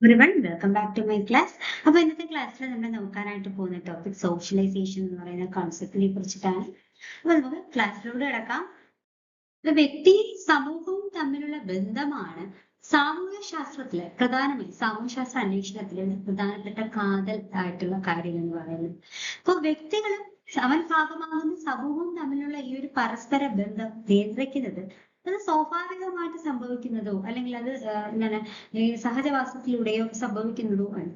Everyone welcome back to my class. അപ്പൊ ഇന്നത്തെ ക്ലാസ്സിൽ നമ്മൾ നോക്കാനായിട്ട് പോകുന്ന ടോപ്പിക് സോഷ്യലൈസേഷൻ എന്ന് പറയുന്ന കോൺസെപ്റ്റിനെ കുറിച്ചിട്ടാണ്. അപ്പൊ നമുക്ക് ക്ലാസ്സിലൂടെ കിടക്കാം. വ്യക്തിയും സമൂഹവും തമ്മിലുള്ള ബന്ധമാണ് സാമൂഹ്യ ശാസ്ത്രത്തില് പ്രധാനമായും സാമൂഹ്യ ശാസ്ത്ര അന്വേഷണത്തിലെ പ്രധാനപ്പെട്ട കാതൽ ആയിട്ടുള്ള കാര്യം എന്ന് പറയുന്നത്. അപ്പൊ വ്യക്തികളും അവൻ ഭാഗമാകുന്ന സമൂഹവും തമ്മിലുള്ള ഈ ഒരു പരസ്പര ബന്ധം നിയന്ത്രിക്കുന്നത് അത് സ്വാഭാവികമായിട്ട് സംഭവിക്കുന്നതോ അല്ലെങ്കിൽ അത് എന്താണ് ഈ സഹജവാസത്തിലൂടെയോ സംഭവിക്കുന്നതോ ആണ്.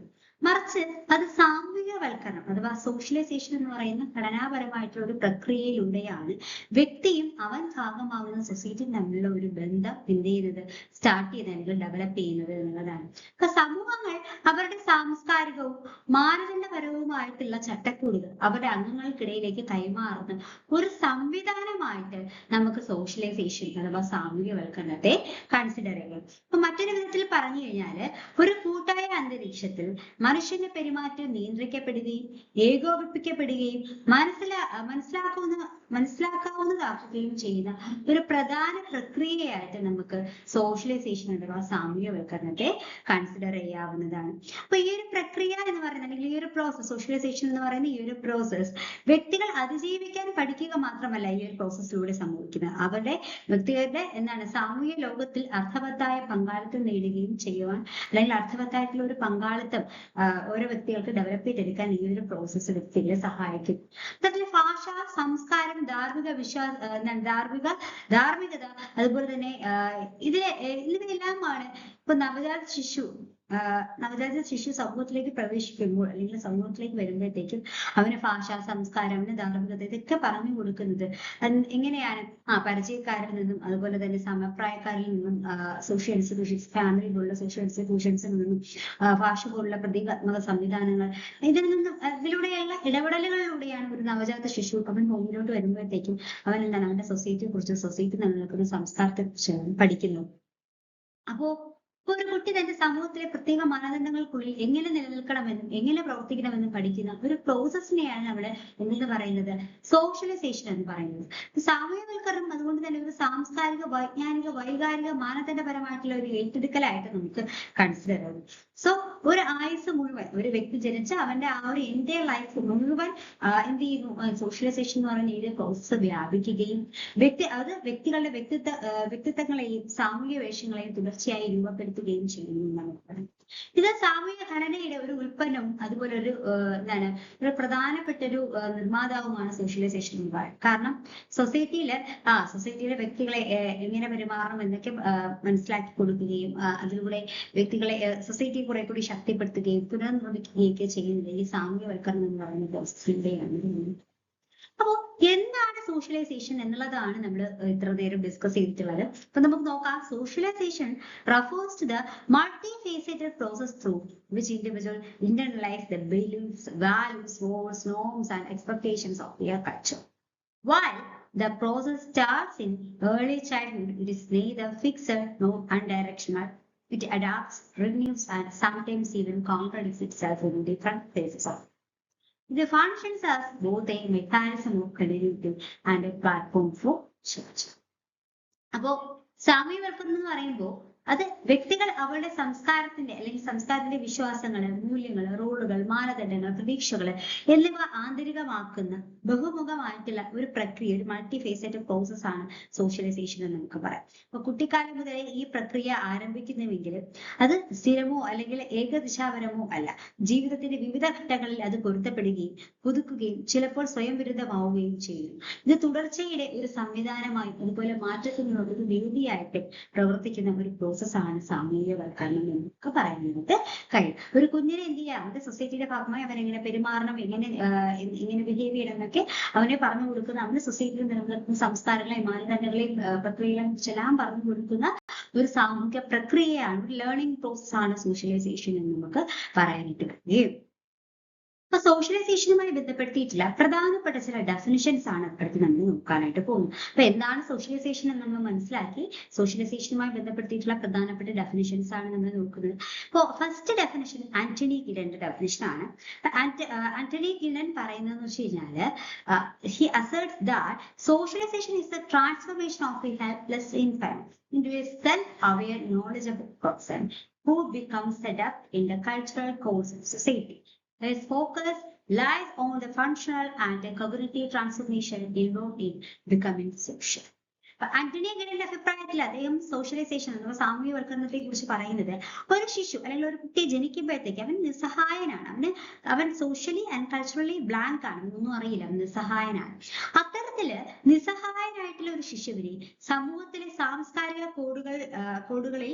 മറിച്ച് അത് സാമൂഹികവൽക്കരണം അഥവാ സോഷ്യലൈസേഷൻ എന്ന് പറയുന്ന ഘടനാപരമായിട്ടുള്ള ഒരു പ്രക്രിയയിലൂടെയാണ് വ്യക്തിയും അവൻ ഭാഗമാകുന്ന സൊസൈറ്റിയും തമ്മിലുള്ള ഒരു ബന്ധം എന്ത് ചെയ്യുന്നത് സ്റ്റാർട്ട് ചെയ്ത് അല്ലെങ്കിൽ ഡെവലപ്പ് ചെയ്യുന്നത് എന്നുള്ളതാണ്. അപ്പൊ സമൂഹങ്ങൾ അവരുടെ സാംസ്കാരികവും മാനദണ്ഡപരവുമായിട്ടുള്ള ചട്ടക്കൂടുകൾ അവരുടെ അംഗങ്ങൾക്കിടയിലേക്ക് കൈമാറുന്ന ഒരു സംവിധാനമായിട്ട് നമുക്ക് സോഷ്യലൈസേഷൻ അഥവാ സാമൂഹ്യവൽക്കരണത്തെ കൺസിഡർ ചെയ്യാം. അപ്പൊ മറ്റൊരു വിധത്തിൽ പറഞ്ഞു കഴിഞ്ഞാല് ഒരു കൂട്ടായ അന്തരീക്ഷത്തിൽ മനുഷ്യന്റെ പെരുമാറ്റം നിയന്ത്രിക്കപ്പെടുകയും ഏകോപിപ്പിക്കപ്പെടുകയും മനസ്സിലാക്കാവുന്നതാക്കുകയും ചെയ്യുന്ന ഒരു പ്രധാന പ്രക്രിയയായിട്ട് നമുക്ക് സോഷ്യലൈസേഷൻ അഥവാ സാമൂഹ്യവൽക്കരണത്തെ കൺസിഡർ ചെയ്യാവുന്നതാണ്. അപ്പൊ ഈ ഒരു പ്രക്രിയ എന്ന് പറയുന്നത് അല്ലെങ്കിൽ ഈ ഒരു പ്രോസസ് സോഷ്യലൈസേഷൻ എന്ന് പറയുന്ന ഈ ഒരു പ്രോസസ് വ്യക്തികൾ അതിജീവിക്കാൻ പഠിക്കുക മാത്രമല്ല ഈ ഒരു പ്രോസസ്സിലൂടെ സംഭവിക്കുന്നത് അവരുടെ വ്യക്തികളുടെ സാമൂഹ്യ ലോകത്തിൽ അർത്ഥവത്തായ പങ്കാളിത്തം നേടുകയും ചെയ്യുവാൻ അല്ലെങ്കിൽ അർത്ഥവത്തായിട്ടുള്ള ഒരു പങ്കാളിത്തം ഓരോ വ്യക്തികൾക്ക് ഡെവലപ്പ് ചെയ്തെടുക്കാൻ ഈ ഒരു പ്രോസസ്സ് വ്യക്തികളെ സഹായിക്കും. അതിൽ ഭാഷ, സംസ്കാരം, ധാർമ്മികത അതുപോലെ തന്നെ ഇതിനെല്ലാമാണ് ഇപ്പൊ നവജാത ശിശു സമൂഹത്തിലേക്ക് പ്രവേശിക്കുമ്പോൾ അല്ലെങ്കിൽ സമൂഹത്തിലേക്ക് വരുമ്പോഴത്തേക്കും അവന് ഭാഷ, സംസ്കാരം, അവന് ധാർമ്മികത ഇതൊക്കെ പറഞ്ഞു കൊടുക്കുന്നത് എങ്ങനെയാണ് പരിചയക്കാരിൽ നിന്നും അതുപോലെ തന്നെ സമപ്രായക്കാരിൽ നിന്നും സോഷ്യൽ ഇൻസ്റ്റിറ്റ്യൂഷൻസ് ഫാമിലി പോലുള്ള സോഷ്യൽ ഇൻസ്റ്റിറ്റ്യൂഷൻസിൽ നിന്നും ഭാഷ പോലുള്ള പ്രതീകാത്മക സംവിധാനങ്ങൾ ഇതിലൂടെയുള്ള ഇടപെടലുകളിലൂടെയാണ് ഒരു നവജാത ശിശു അവൻ ഭൂമിയിലോട്ട് വരുമ്പോഴത്തേക്കും അവൻ അവന്റെ സൊസൈറ്റിയെ കുറിച്ച് സൊസൈറ്റി നിലനിൽക്കുന്ന സംസ്കാരത്തെ കുറിച്ച് പഠിക്കുന്നു. അപ്പോ ഒരു കുട്ടി തന്റെ സമൂഹത്തിലെ പ്രത്യേക മാനദണ്ഡങ്ങൾക്കുള്ളിൽ എങ്ങനെ നിലനിൽക്കണമെന്നും എങ്ങനെ പ്രവർത്തിക്കണമെന്നും പഠിക്കുന്ന ഒരു പ്രോസസ്സിനെയാണ് അവിടെ എന്തെന്ന് പറയുന്നത് സോഷ്യലൈസേഷൻ എന്ന് പറയുന്നത്. സാമൂഹ്യവൽക്കരണം അതുകൊണ്ട് തന്നെ ഒരു സാംസ്കാരിക, വൈജ്ഞാനിക, വൈകാരിക, മാനദണ്ഡപരമായിട്ടുള്ള ഒരു ഏറ്റെടുക്കലായിട്ട് നമുക്ക് കൺസിഡർ ചെയ്യാം. സോ ഒരു ആയുസ് മുഴുവൻ ഒരു വ്യക്തി ജനിച്ച അവന്റെ ആ ഒരു എൻ്റെ ലൈഫ് മുഴുവൻ എന്ത് ചെയ്യുന്നു സോഷ്യലൈസേഷൻ എന്ന് പറയുന്ന ഈ പ്രോസസ്സ് വ്യാപിക്കുകയും വ്യക്തികളുടെ വ്യക്തിത്വങ്ങളെയും സാമൂഹിക വേഷങ്ങളെയും തുടർച്ചയായി രൂപപ്പെടുത്തുകയും ചെയ്യുന്നു നമുക്ക്. ഇത് സാമൂഹിക ഘടനയുടെ ഒരു ഉൽപ്പന്നവും അതുപോലെ ഒരു പ്രധാനപ്പെട്ട ഒരു നിർമ്മാതാവുമാണ് സോഷ്യലൈസേഷൻ എന്ന് പറയുന്നത്. കാരണം സൊസൈറ്റിയിലെ വ്യക്തികളെ എങ്ങനെ പെരുമാറണം എന്നൊക്കെ മനസ്സിലാക്കി കൊടുക്കുകയും അതിലൂടെ വ്യക്തികളെ സൊസൈറ്റിയെ കുറെ കൂടി ശക്തിപ്പെടുത്തുകയും പുനർനിർമ്മിക്കുകയൊക്കെ ചെയ്യുന്നത് ഈ സാമൂഹ്യവൽക്കരണം എന്ന് പറയുന്ന പ്രോസസ്സിലൂടെയാണ്. അപ്പോ എന്താണ് സോഷ്യലൈസേഷൻ എന്നുള്ളതാണ് നമ്മൾ ഇത്ര നേരം ഡിസ്കസ് ചെയ്തിട്ടുള്ളത്. അപ്പൊ നമുക്ക് നോക്കാം. Socialisation refers to the multifaceted process through which individual internalize the beliefs, values, roles, norms and expectations of their culture. While the process starts in early childhood, it is neither fixed nor unidirectional. It adapts, renews and sometimes even contradicts itself in different phases of it functions as both a mechanism of continuity and a platform for change. അപ്പോ സാമൂഹ്യവൽക്കരണം എന്ന് പറയുമ്പോൾ അത് വ്യക്തികൾ അവരുടെ സംസ്കാരത്തിന്റെ വിശ്വാസങ്ങള്, മൂല്യങ്ങള്, റോളുകൾ, മാനദണ്ഡങ്ങൾ, പ്രതീക്ഷകൾ എന്നിവ ആന്തരികമാക്കുന്ന ബഹുമുഖമായിട്ടുള്ള ഒരു പ്രക്രിയ, ഒരു മൾട്ടി ഫേസഡ് പ്രോസസ് ആണ് സോഷ്യലൈസേഷൻ എന്ന് നമുക്ക് പറയാം. അപ്പൊ കുട്ടിക്കാലം മുതലേ ഈ പ്രക്രിയ ആരംഭിക്കുന്നുവെങ്കിൽ അത് സ്ഥിരമോ അല്ലെങ്കിൽ ഏകദിശാപരമോ അല്ല. ജീവിതത്തിന്റെ വിവിധ ഘട്ടങ്ങളിൽ അത് പൊരുത്തപ്പെടുകയും പുതുക്കുകയും ചിലപ്പോൾ സ്വയം വിരുദ്ധമാവുകയും ചെയ്യുന്നു. ഇത് തുടർച്ചയുടെ ഒരു സംവിധാനമായി അതുപോലെ മാറ്റത്തിനുള്ള ഒരു വേദിയായിട്ട് പ്രവർത്തിക്കുന്ന ഒരു പ്രോസസ്സാണ് സാമൂഹ്യവൽക്കരണം എന്നൊക്കെ പറയുന്നത് കഴിയും. ഒരു കുഞ്ഞിനെ എന്ത് ചെയ്യാം, അവന്റെ സൊസൈറ്റിയുടെ ഭാഗമായി അവൻ എങ്ങനെ പെരുമാറണം, എങ്ങനെ ബിഹേവ് ചെയ്യണം എന്നൊക്കെ അവനെ പറഞ്ഞു കൊടുക്കുന്ന, അവന്റെ സൊസൈറ്റിയിൽ നിലനിൽക്കുന്ന സംസ്കാരങ്ങളെയും മാനദണ്ഡങ്ങളെയും പ്രക്രിയകളെയും കുറിച്ചെല്ലാം പറഞ്ഞു കൊടുക്കുന്ന ഒരു സാമൂഹിക പ്രക്രിയയാണ്, ഒരു ലേണിംഗ് പ്രോസസ് ആണ് സോഷ്യലൈസേഷൻ എന്ന് നമുക്ക് പറയാനായിട്ട് കഴിയും. അപ്പൊ സോഷ്യലൈസേഷനുമായി ബന്ധപ്പെടുത്തിയിട്ടുള്ള പ്രധാനപ്പെട്ട ചില ഡെഫിനിഷൻസ് ആണ് അടുത്ത് നമ്മൾ നോക്കാനായിട്ട് പോകുന്നത്. അപ്പൊ എന്താണ് സോഷ്യലൈസേഷൻ എന്ന് നമ്മൾ മനസ്സിലാക്കി. സോഷ്യലൈസേഷനുമായി ബന്ധപ്പെടുത്തിയിട്ടുള്ള പ്രധാനപ്പെട്ട ഡെഫിനിഷൻസ് ആണ് നമ്മൾ നോക്കുന്നത്. അപ്പോൾ ഫസ്റ്റ് ഡെഫിനിഷൻ ആന്റണി ഗിഡന്റെ ഡെഫിനിഷൻ ആണ്. ആന്റണി ഗിഡൻ പറയുന്നതെന്ന് വെച്ച് കഴിഞ്ഞാല് he asserts that socialization is the transformation of a helpless infant into a self-aware, knowledgeable person who becomes adept in the cultural course of society. His focus lies on the functional and the cognitive transformation involved in becoming social. Antony ഗിഡന്റെ അഭിപ്രായത്തിൽ അദ്ദേഹം socialisation അഥവാ സാമൂഹ്യവൽക്കരണത്തെ കുറിച്ച് പറയുന്നത് ഒരു ശിശു അല്ലെങ്കിൽ ഒരു കുട്ടി ജനിക്കുമ്പോഴത്തേക്ക് അവൻ നിസ്സഹായനാണ്. അവൻ സോഷ്യലി ആൻഡ് കൾച്ചറലി ബ്ലാങ്ക് ആണ്, ഒന്നും അറിയില്ല, അവൻ നിസ്സഹായനാണ്. അത്തരത്തില് നിസ്സഹായനായിട്ടുള്ള ഒരു ശിശുവിനെ സമൂഹത്തിലെ സാംസ്കാരിക കോഡുകളിൽ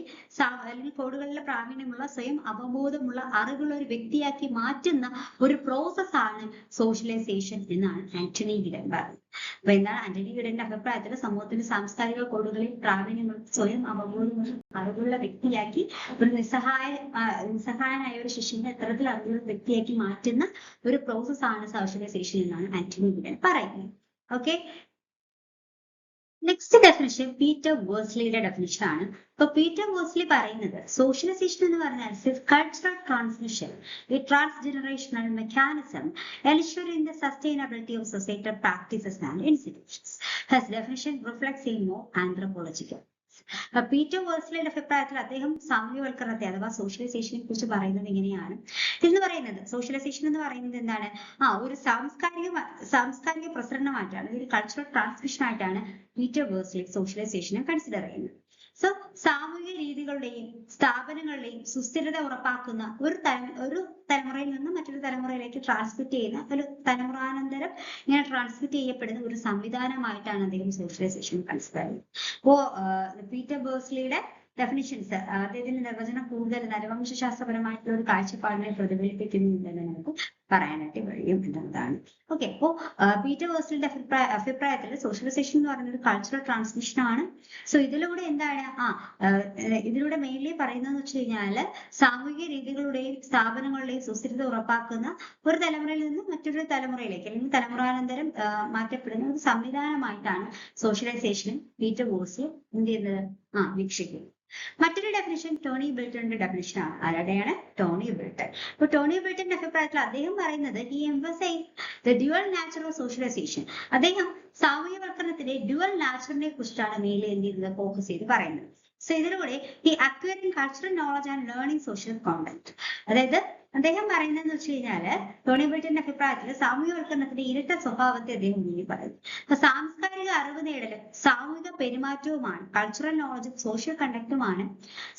അല്ലെങ്കിൽ കോഡുകളിലെ പ്രാവീണ്യമുള്ള സ്വയം അവബോധമുള്ള അറിവുള്ള ഒരു വ്യക്തിയാക്കി മാറ്റുന്ന ഒരു പ്രോസസ്സാണ് സോഷ്യലൈസേഷൻ എന്നാണ് ആന്റണി ഗിഡൻ പറയുന്നത്. അപ്പൊ എന്താണ് ആന്റണി ഗിഡന്റെ അഭിപ്രായത്തിൽ സമൂഹത്തിന്റെ സാംസ്കാരിക കോഡുകളിൽ പ്രാവീണ്യമുള്ള സ്വയം അവബോധമുള്ള അറിവുള്ള വ്യക്തിയാക്കി ഒരു നിസ്സഹായനായ ഒരു ശിശുവിനെ എത്തരത്തിൽ അറിവുള്ള വ്യക്തിയാക്കി മാറ്റുന്ന ഒരു പ്രോസസ്സാണ് സോഷ്യലൈസേഷൻ എന്നാണ് ആന്റണി ഗിഡൻ പറയുന്നത്. ഓക്കെ, നെക്സ്റ്റ് ഡെഫിനിഷൻ പീറ്റർ വേഴ്സ്ലിയുടെ ഡെഫിനിഷൻ ആണ്. അപ്പൊ പീറ്റർ വേഴ്സ്ലി പറയുന്നത് സോഷ്യലൈസേഷൻ എന്ന് പറഞ്ഞാൽ cultural transmission, a transgenerational mechanism ensuring the sustainability of societal practices and institutions. His definition reflects a more anthropological. പീറ്റർ വേഴ്സ്ലിയുടെ അഭിപ്രായത്തിൽ അദ്ദേഹം സാമൂഹ്യവൽക്കരണത്തെ അഥവാ സോഷ്യലൈസേഷനെ കുറിച്ച് പറയുന്നത് ഇങ്ങനെയാണ്. എന്ന് പറയുന്നത് സോഷ്യലൈസേഷൻ എന്ന് പറയുന്നത് എന്താണ്? ഒരു സാംസ്കാരിക പ്രസരണമായിട്ടാണ്, ഒരു കൾച്ചറൽ ട്രാൻസ്മിഷൻ ആയിട്ടാണ് പീറ്റർ വേഴ്സ്ലി സോഷ്യലൈസേഷനെ കൺസിഡർ ചെയ്യുന്നത്. സോ സാമൂഹിക രീതികളുടെയും സ്ഥാപനങ്ങളുടെയും സുസ്ഥിരത ഉറപ്പാക്കുന്ന ഒരു തലമുറയിൽ നിന്ന് മറ്റൊരു തലമുറയിലേക്ക് ട്രാൻസ്മിറ്റ് ചെയ്യുന്ന ഒരു തലമുറാനന്തരം ഇങ്ങനെ ട്രാൻസ്മിറ്റ് ചെയ്യപ്പെടുന്ന ഒരു സംവിധാനമായിട്ടാണ് അദ്ദേഹം സോഷ്യലൈസേഷൻ കൺസിഡർ ചെയ്യുന്നത്. അപ്പോ പീറ്റർ വേഴ്സ്ലിയുടെ ഡെഫിനിഷൻസ് അദ്ദേഹത്തിന്റെ നിർവചനം കൂടുതൽ നരവംശാസ്ത്രപരമായിട്ടുള്ള ഒരു കാഴ്ചപ്പാടിനെ പ്രതിഫലിപ്പിക്കുന്നുണ്ടെന്ന് നമുക്ക് പറയാനായിട്ട് കഴിയും എന്നതാണ്. ഓക്കെ, അപ്പോ പീറ്റർ വേഴ്സ്ലിയുടെ അഭിപ്രായത്തിൽ സോഷ്യലൈസേഷൻ എന്ന് പറയുന്നത് ഒരു കൾച്ചറൽ ട്രാൻസ്മിഷൻ ആണ്. സോ ഇതിലൂടെ എന്താണ് ഇതിലൂടെ മെയിൻലി പറയുന്നതെന്ന് വെച്ച് കഴിഞ്ഞാല് സാമൂഹിക രീതികളുടെയും സ്ഥാപനങ്ങളുടെയും സുസ്ഥിരത ഉറപ്പാക്കുന്ന ഒരു തലമുറയിൽ നിന്ന് മറ്റൊരു തലമുറയിലേക്ക് അല്ലെങ്കിൽ തലമുറാനന്തരം മാറ്റപ്പെടുന്ന ഒരു സംവിധാനമായിട്ടാണ് സോഷ്യലൈസേഷൻ പീറ്റർ വേഴ്സ്ലി എന്ത് ചെയ്യുന്നത് വീക്ഷിക്കുന്നത്. മറ്റൊരു ഡെഫിനിഷൻ ടോണി ബിൽട്ടന്റെ ഡെഫിനിഷൻ ആണ്. ആരുടെയാണ്? ടോണി ബിൽട്ടൺ. അപ്പൊ ടോണി ബിൽട്ടന്റെ അഭിപ്രായത്തിൽ അദ്ദേഹം പറയുന്നത് he emphasized the dual nature of socialization. അദ്ദേഹം സാമൂഹ്യവൽക്കരണത്തിന്റെ ഡ്യുവൽ നാച്ചറിനെ കുറിച്ചാണ് മെയിൻലി എന്ത് ചെയ്യുന്നത് ഫോക്കസ് ചെയ്ത് പറയുന്നത്. സോ ഇതിലൂടെ ഈ acquiring cultural knowledge and learning social content, അതായത് അദ്ദേഹം പറയുന്നതെന്ന് വെച്ച് കഴിഞ്ഞാല് ടോണി ബിൽട്ടന്റെ അഭിപ്രായത്തിൽ സാമൂഹ്യവൽക്കരണത്തിന്റെ ഇരട്ട സ്വഭാവത്തെ അദ്ദേഹം മുന്നിൽ പറയുന്നു. അപ്പൊ സാംസ്കാരിക അറിവ് നേടലും സാമൂഹിക പെരുമാറ്റവുമാണ്, കൾച്ചറൽ നോളജും സോഷ്യൽ കണ്ടക്റ്റുമാണ്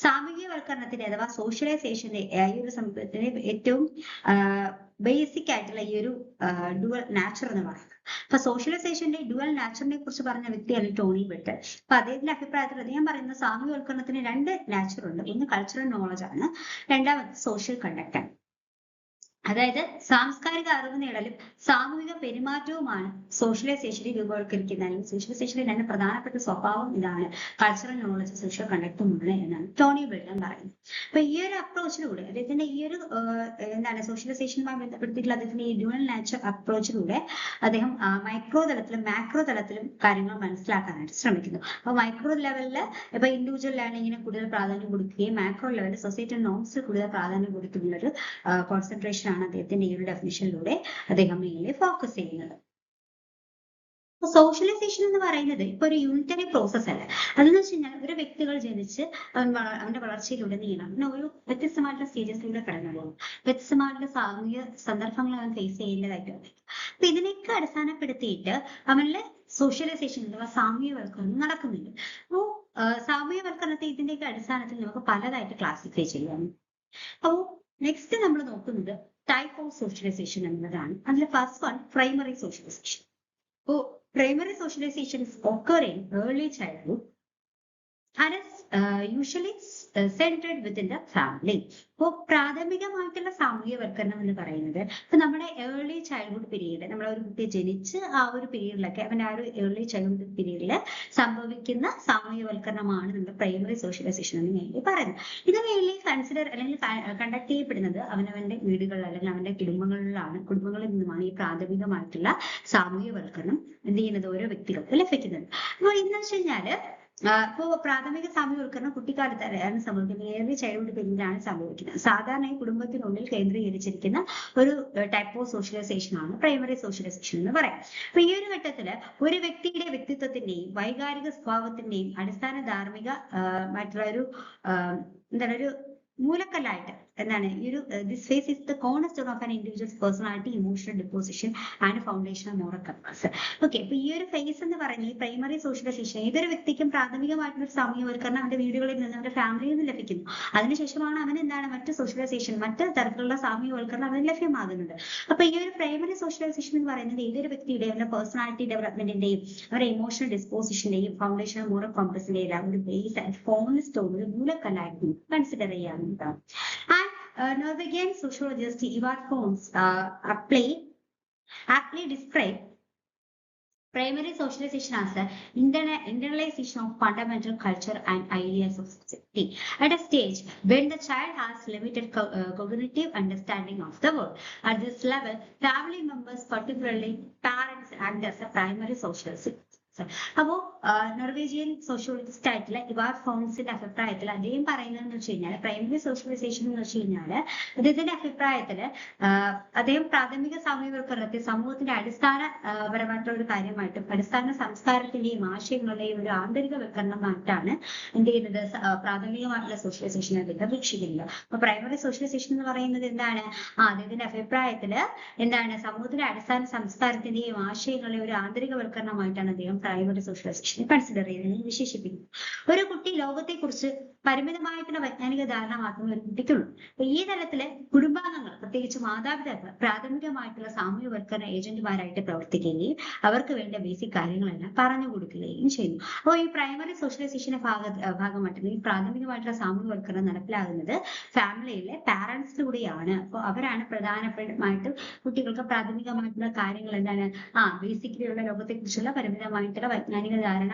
സാമൂഹികവൽക്കരണത്തിന്റെ അഥവാ സോഷ്യലൈസേഷന്റെ ഈ ഒരു സംഭവത്തിന്റെ ഏറ്റവും ബേസിക് ആയിട്ടുള്ള ഈ ഒരു ഡുവൽ നാച്ചർ എന്ന് പറയുന്നത്. അപ്പൊ സോഷ്യലൈസേഷന്റെ ഡുവൽ നാച്ചറിനെ കുറിച്ച് പറഞ്ഞ വ്യക്തിയാണ് ടോണി ബിൽട്ടൺ. അപ്പൊ അദ്ദേഹത്തിന്റെ അഭിപ്രായത്തിൽ അദ്ദേഹം പറയുന്ന സാമൂഹ്യവൽക്കരണത്തിന് രണ്ട് നാച്ചർ ഉണ്ട്. ഒന്ന് കൾച്ചറൽ നോളജ് ആണ്, രണ്ടാമത് സോഷ്യൽ കണ്ടക്ട് ആണ്. അതായത് സാംസ്കാരിക അറിവ് നേടലും സാമൂഹിക പെരുമാറ്റവുമാണ് സോഷ്യലൈസേഷനെ രൂപവൽക്കരിക്കുന്ന അല്ലെങ്കിൽ സോഷ്യലൈസേഷന്റെ രണ്ട് പ്രധാനപ്പെട്ട സ്വഭാവം ഇതാണ് കൾച്ചറൽ നോളജ് സോഷ്യൽ കണ്ടക്റ്റും ഉണ്ട് എന്നാണ് ടോണി ബിൽട്ടൺ പറയുന്നത്. അപ്പൊ ഈ ഒരു അപ്രോച്ചിലൂടെ അദ്ദേഹത്തിന്റെ ഈ ഒരു സോഷ്യലൈസേഷനുമായി ബന്ധപ്പെടുത്തിയിട്ടുള്ള അദ്ദേഹത്തിന്റെ ഈ ഡ്യുവൽ നാച്ചർ അപ്രോച്ചിലൂടെ അദ്ദേഹം മൈക്രോ തലത്തിലും മാക്രോ തലത്തിലും കാര്യങ്ങൾ മനസ്സിലാക്കാനായിട്ട് ശ്രമിക്കുന്നു. അപ്പൊ മൈക്രോ ലെവലില് ഇപ്പൊ ഇൻഡിവിജ്വൽ ലേണിംഗിന് കൂടുതൽ പ്രാധാന്യം കൊടുക്കുകയും മാക്രോ ലെവലിൽ സൊസൈറ്റൽ നോംസിന് കൂടുതൽ പ്രാധാന്യം കൊടുക്കുന്ന ഒരു കോൺസെൻട്രേഷൻ ആണ് അദ്ദേഹത്തിന്റെ ഈ ഒരു ഡെഫിനിഷനിലൂടെ അദ്ദേഹം മെയിൻലി ഫോക്കസ് ചെയ്യുന്നത്. സോഷ്യലൈസേഷൻ എന്ന് പറയുന്നത് ഇപ്പൊ ഒരു യൂണിറ്ററി പ്രോസസ് അല്ല. അതെന്ന് വെച്ച് കഴിഞ്ഞാൽ ഒരു വ്യക്തികൾ ജനിച്ച് അവന്റെ വളർച്ചയിലൂടെ നീങ്ങണം, പിന്നെ ഒരു വ്യത്യസ്തമായിട്ടുള്ള സ്റ്റേജസിലൂടെ കടന്നു പോകും, വ്യത്യസ്തമായിട്ടുള്ള സാമൂഹിക സന്ദർഭങ്ങൾ അവൻ ഫേസ് ചെയ്യേണ്ടതായിട്ട് വരും. അപ്പൊ ഇതിനൊക്കെ അടിസ്ഥാനപ്പെടുത്തിയിട്ട് അവനിലെ സോഷ്യലൈസേഷൻ അഥവാ സാമൂഹ്യവൽക്കരണം നടക്കുന്നുണ്ട്. അപ്പോൾ സാമൂഹ്യവൽക്കരണത്തെ ഇതിന്റെയൊക്കെ അടിസ്ഥാനത്തിൽ നമുക്ക് പലതായിട്ട് ക്ലാസിഫൈ ചെയ്യാം. അപ്പോൾ നെക്സ്റ്റ് നമ്മൾ നോക്കുന്നത് ടൈപ്പ് ഓഫ് സോഷ്യലൈസേഷൻ എന്നതാണ്. അതിൽ first one primary socialisation. primary socialization is occur in early childhood and is usually centred within the family. അപ്പോൾ പ്രാഥമികമായിട്ടുള്ള സാമൂഹ്യവൽക്കരണം എന്ന് പറയുന്നത് ഇപ്പൊ നമ്മുടെ ഏർലി ചൈൽഡ്ഹുഡ് പീരീഡ്, നമ്മളെ ഒരു കുട്ടി ജനിച്ച് ആ ഒരു പീരീഡിലൊക്കെ അവന്റെ ആ ഒരു ഏർലി ചൈൽഡ്ഹുഡ് പീരീഡിൽ സംഭവിക്കുന്ന സാമൂഹ്യവൽക്കരണമാണ് നമ്മുടെ പ്രൈമറി സോഷ്യലൈസേഷൻ എന്ന് വേണ്ടി പറയുന്നത്. ഇത് മെയിൻലി കൺസിഡർ അല്ലെങ്കിൽ കണ്ടക്ട് ചെയ്യപ്പെടുന്നത് അവനവന്റെ വീടുകളിൽ അല്ലെങ്കിൽ അവന്റെ കുടുംബങ്ങളിൽ നിന്നുമാണ് ഈ പ്രാഥമികമായിട്ടുള്ള സാമൂഹ്യവൽക്കരണം എന്ത് ചെയ്യുന്നത് ഓരോ വ്യക്തികൾക്ക് ലഭിക്കുന്നത്. അപ്പോൾ ഇന്ന് വെച്ച് കഴിഞ്ഞാല് ഇപ്പോ പ്രാഥമിക സാമൂഹ്യവൽക്കരണം കുട്ടിക്കാലത്താണ് സംഭവിക്കുന്നത്, ഏർലി ചൈൽഡ്ഹുഡ് പീരീഡിലാണ് സംഭവിക്കുന്നത്. സാധാരണ ഈ കുടുംബത്തിനുള്ളിൽ കേന്ദ്രീകരിച്ചിരിക്കുന്ന ഒരു ടൈപ്പ് ഓഫ് സോഷ്യലൈസേഷൻ ആണ് പ്രൈമറി സോഷ്യലൈസേഷൻ എന്ന് പറയാം. അപ്പൊ ഈ ഒരു ഘട്ടത്തില് ഒരു വ്യക്തിയുടെ വ്യക്തിത്വത്തിന്റെയും വൈകാരിക സ്വഭാവത്തിന്റെയും അടിസ്ഥാന ധാർമ്മിക മറ്റുള്ള ഒരു എന്താണ് ഒരു മൂലക്കല്ലായിട്ട് എന്താണ് ഈ ഒരു this face is the corner stone of an individuals personality, emotional deposition and foundation of moral compass. Okay, അപ്പൊ ഈ ഒരു ഫേസ് എന്ന് പറഞ്ഞ ഈ പ്രൈമറി സോഷ്യലൈസേഷൻ ഏതൊരു വ്യക്തിക്കും പ്രാഥമികമായിട്ടുള്ള ഒരു സാമൂഹ്യവൽക്കരണം അവന്റെ വീടുകളിൽ നിന്ന് അവന്റെ ഫാമിലിയിൽ നിന്ന് ലഭിക്കുന്നു. അതിനുശേഷമാണ് അവൻ എന്താണ് മറ്റ് സോഷ്യലൈസേഷൻ മറ്റ് തരത്തിലുള്ള സാമൂഹ്യവൽക്കരണം അവന് ലഭ്യമാകുന്നത്. അപ്പൊ ഈ ഒരു പ്രൈമറി സോഷ്യലൈസേഷൻ എന്ന് പറയുന്നത് ഏതൊരു വ്യക്തിയുടെയും അവരുടെ പേഴ്സണാലിറ്റി ഡെവലപ്മെന്റിന്റെയും അവരുടെ ഇമോഷണൽ ഡിസ്പോസിഷന്റെയും ഫൗണ്ടേഷൻ ഓഫ് മോറൽ കോമ്പസിന്റെയും എല്ലാം ഒരു ബേസ് ആൻഡ് കോർണർ സ്റ്റോൺ ഒരു മൂലക്കല്ലായിട്ട് കൺസിഡർ ചെയ്യാവുന്നതാണ്. Norwegian sociologist Ivar Fons aptly described primary socialization as the internalization of fundamental culture and ideas of society at a stage when the child has limited cognitive understanding of the world. At this level, family members, particularly parents, act as a primary socializers. അപ്പോ Norwegian sociologist ആയിട്ടുള്ള ഇവാർ ഫോൺസിന്റെ അഭിപ്രായത്തിൽ അദ്ദേഹം പറയുന്നതെന്ന് വെച്ച് കഴിഞ്ഞാൽ primary socialisation എന്ന് വെച്ച് കഴിഞ്ഞാല് അദ്ദേഹത്തിന്റെ അഭിപ്രായത്തില് അദ്ദേഹം പ്രാഥമിക സാമൂഹ്യവൽക്കരണത്തെ സമൂഹത്തിന്റെ അടിസ്ഥാനപരമായിട്ടുള്ള ഒരു കാര്യമായിട്ടും അടിസ്ഥാന സംസ്കാരത്തിന്റെയും ആശയങ്ങളുടെയും ഒരു ആന്തരികവൽക്കരണമായിട്ടാണ് എന്ത് ചെയ്യുന്നത് പ്രാഥമികമായിട്ടുള്ള സോഷ്യലൈസേഷൻ അദ്ദേഹം വീക്ഷിക്കുന്നത്. അപ്പൊ പ്രൈമറി സോഷ്യലൈസേഷൻ എന്ന് പറയുന്നത് എന്താണ്? അദ്ദേഹത്തിന്റെ അഭിപ്രായത്തില് എന്താണ് സമൂഹത്തിന്റെ അടിസ്ഥാന സംസ്കാരത്തിന്റെയും ആശയങ്ങളുടെയും ഒരു ആന്തരികവൽക്കരണമായിട്ടാണ് അദ്ദേഹം പ്രൈമറി സോഷ്യലൈസേഷനെ കൺസിഡർ ചെയ്യുന്നത്, വിശേഷിപ്പിക്കുന്നു. ഒരു കുട്ടി ലോകത്തെ കുറിച്ച് പരിമിതമായിട്ടുള്ള വൈജ്ഞാനിക ധാരണ മാത്രമേ ഒരു കുട്ടിക്കുള്ളൂ. അപ്പൊ ഈ തലത്തില് കുടുംബാംഗങ്ങൾ പ്രത്യേകിച്ച് മാതാപിതാക്കൾ പ്രാഥമികമായിട്ടുള്ള സാമൂഹ്യവൽക്കരണ ഏജന്റുമാരായിട്ട് പ്രവർത്തിക്കുകയും അവർക്ക് വേണ്ട ബേസിക് കാര്യങ്ങളെല്ലാം പറഞ്ഞു കൊടുക്കുകയും ചെയ്യുന്നു. അപ്പോൾ ഈ പ്രൈമറി സോഷ്യലൈസേഷന്റെ ഭാഗമായിട്ട് ഈ പ്രാഥമികമായിട്ടുള്ള സാമൂഹ്യവൽക്കരണം നടപ്പിലാകുന്നത് ഫാമിലിയിലെ പാരന്റ്സിലൂടെയാണ്. അപ്പോൾ അവരാണ് പ്രധാനമായിട്ടും കുട്ടികൾക്ക് പ്രാഥമികമായിട്ടുള്ള കാര്യങ്ങൾ എന്താണ് ബേസിക്കലി ഉള്ള ലോകത്തെ കുറിച്ചുള്ള പരിമിതമായിട്ടുള്ള വൈജ്ഞാനിക ധാരണ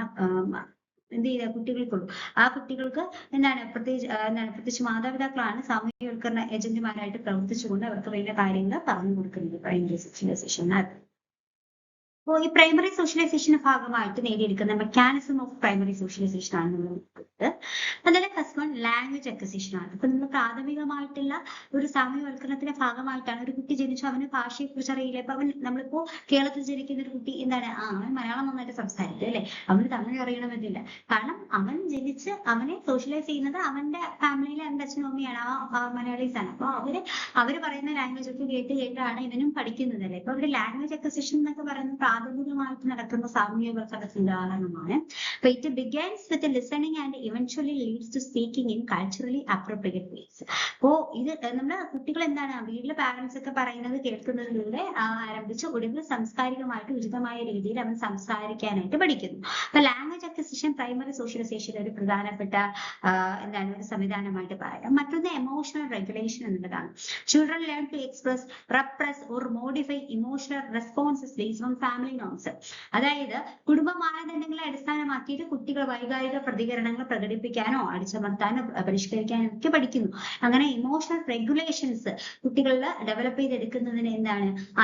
എന്ത് ചെയ്ത കുട്ടികൾക്കുള്ളൂ. ആ കുട്ടികൾക്ക് പ്രത്യേകിച്ച് മാതാപിതാക്കളാണ് സാമൂഹ്യവൽക്കരണ ഏജന്റുമാരായിട്ട് പ്രവർത്തിച്ചുകൊണ്ട് അവർക്ക് വേണ്ട കാര്യങ്ങൾ പറഞ്ഞു കൊടുക്കുന്നത് പ്രൈമറി സോഷ്യലൈസേഷനകത്ത്. അപ്പോൾ ഈ പ്രൈമറി സോഷ്യലൈസേഷന്റെ ഭാഗമായിട്ട് നേടിയെടുക്കുന്ന മെക്കാനിസം ഓഫ് പ്രൈമറി സോഷ്യലൈസേഷൻ ആണ് നമ്മൾ നോക്കുന്നത്. അതുപോലെ ഫസ്റ്റ് വൺ ലാംഗ്വേജ് അക്വസിഷൻ ആണ്. ഇപ്പൊ നമ്മൾ പ്രാഥമികമായിട്ടുള്ള ഒരു സാമൂഹ്യവൽക്കരണത്തിന്റെ ഭാഗമായിട്ടാണ് ഒരു കുട്ടി ജനിച്ചു അവന് ഭാഷയെ കുറിച്ച് അറിയില്ല. ഇപ്പൊ നമ്മളിപ്പോ കേരളത്തിൽ ജനിക്കുന്ന ഒരു കുട്ടി എന്താണ് അവൻ മലയാളം നന്നായിട്ട് സംസാരിക്കും അല്ലെ, അവന് തമിഴ് അറിയണമെന്നില്ല. കാരണം അവൻ ജനിച്ച് അവനെ സോഷ്യലൈസ് ചെയ്യുന്നത് അവന്റെ ഫാമിലിയിലെ അവന്റെ അച്ഛനും അമ്മയാണ്, ആ മലയാളീസ് ആണ്. അപ്പൊ അവര് പറയുന്ന ലാംഗ്വേജ് ഒക്കെ കേട്ടാണ് ഇവനും പഠിക്കുന്നത് അല്ലെ. ഇപ്പൊ അവരുടെ ലാംഗ്വേജ് അക്വസിഷൻ എന്നൊക്കെ പറയുന്നത് പ്രാഥമികമായിട്ട് നടക്കുന്ന സാമൂഹ്യവൽക്കരണത്തിന്റെ ഉദാഹരണമാണ്. അപ്പൊ it begins with listening and eventually leads to speaking in culturally appropriate ways. അപ്പോ ഇത് നമ്മുടെ കുട്ടികൾ എന്താണ് വീട്ടിലെ പാരന്റ്സ് ഒക്കെ പറയുന്നത് കേൾക്കുന്നതിലൂടെ ആരംഭിച്ച് ഒടുവിൽ സാംസ്കാരികമായിട്ട് ഉചിതമായ രീതിയിൽ അവൻ സംസാരിക്കാനായിട്ട് പഠിക്കുന്നു. അപ്പൊ ലാംഗ്വേജ് അക്വിസിഷൻ പ്രൈമറി സോഷ്യലൈസേഷന്റെ ഒരു പ്രധാനപ്പെട്ട ഒരു സംവിധാനമായിട്ട് പറയാം. മറ്റൊന്ന് എമോഷണൽ റെഗുലേഷൻ എന്നുള്ളതാണ്. Children learn to express, repress or modify emotional responses based on family norms. അതായത് കുടുംബ മാനദണ്ഡങ്ങളെ അടിസ്ഥാനമാക്കിയിട്ട് കുട്ടികൾ വൈകാരിക പ്രതികരണങ്ങൾ പ്രകടിപ്പിക്കാനോ അടിച്ചമർത്താനോ പരിഷ്കരിക്കാനോ ഒക്കെ പഠിക്കുന്നു. അങ്ങനെ ഇമോഷണൽ റെഗുലേഷൻസ് കുട്ടികളിൽ ഡെവലപ്പ് ചെയ്തെടുക്കുന്നതിന്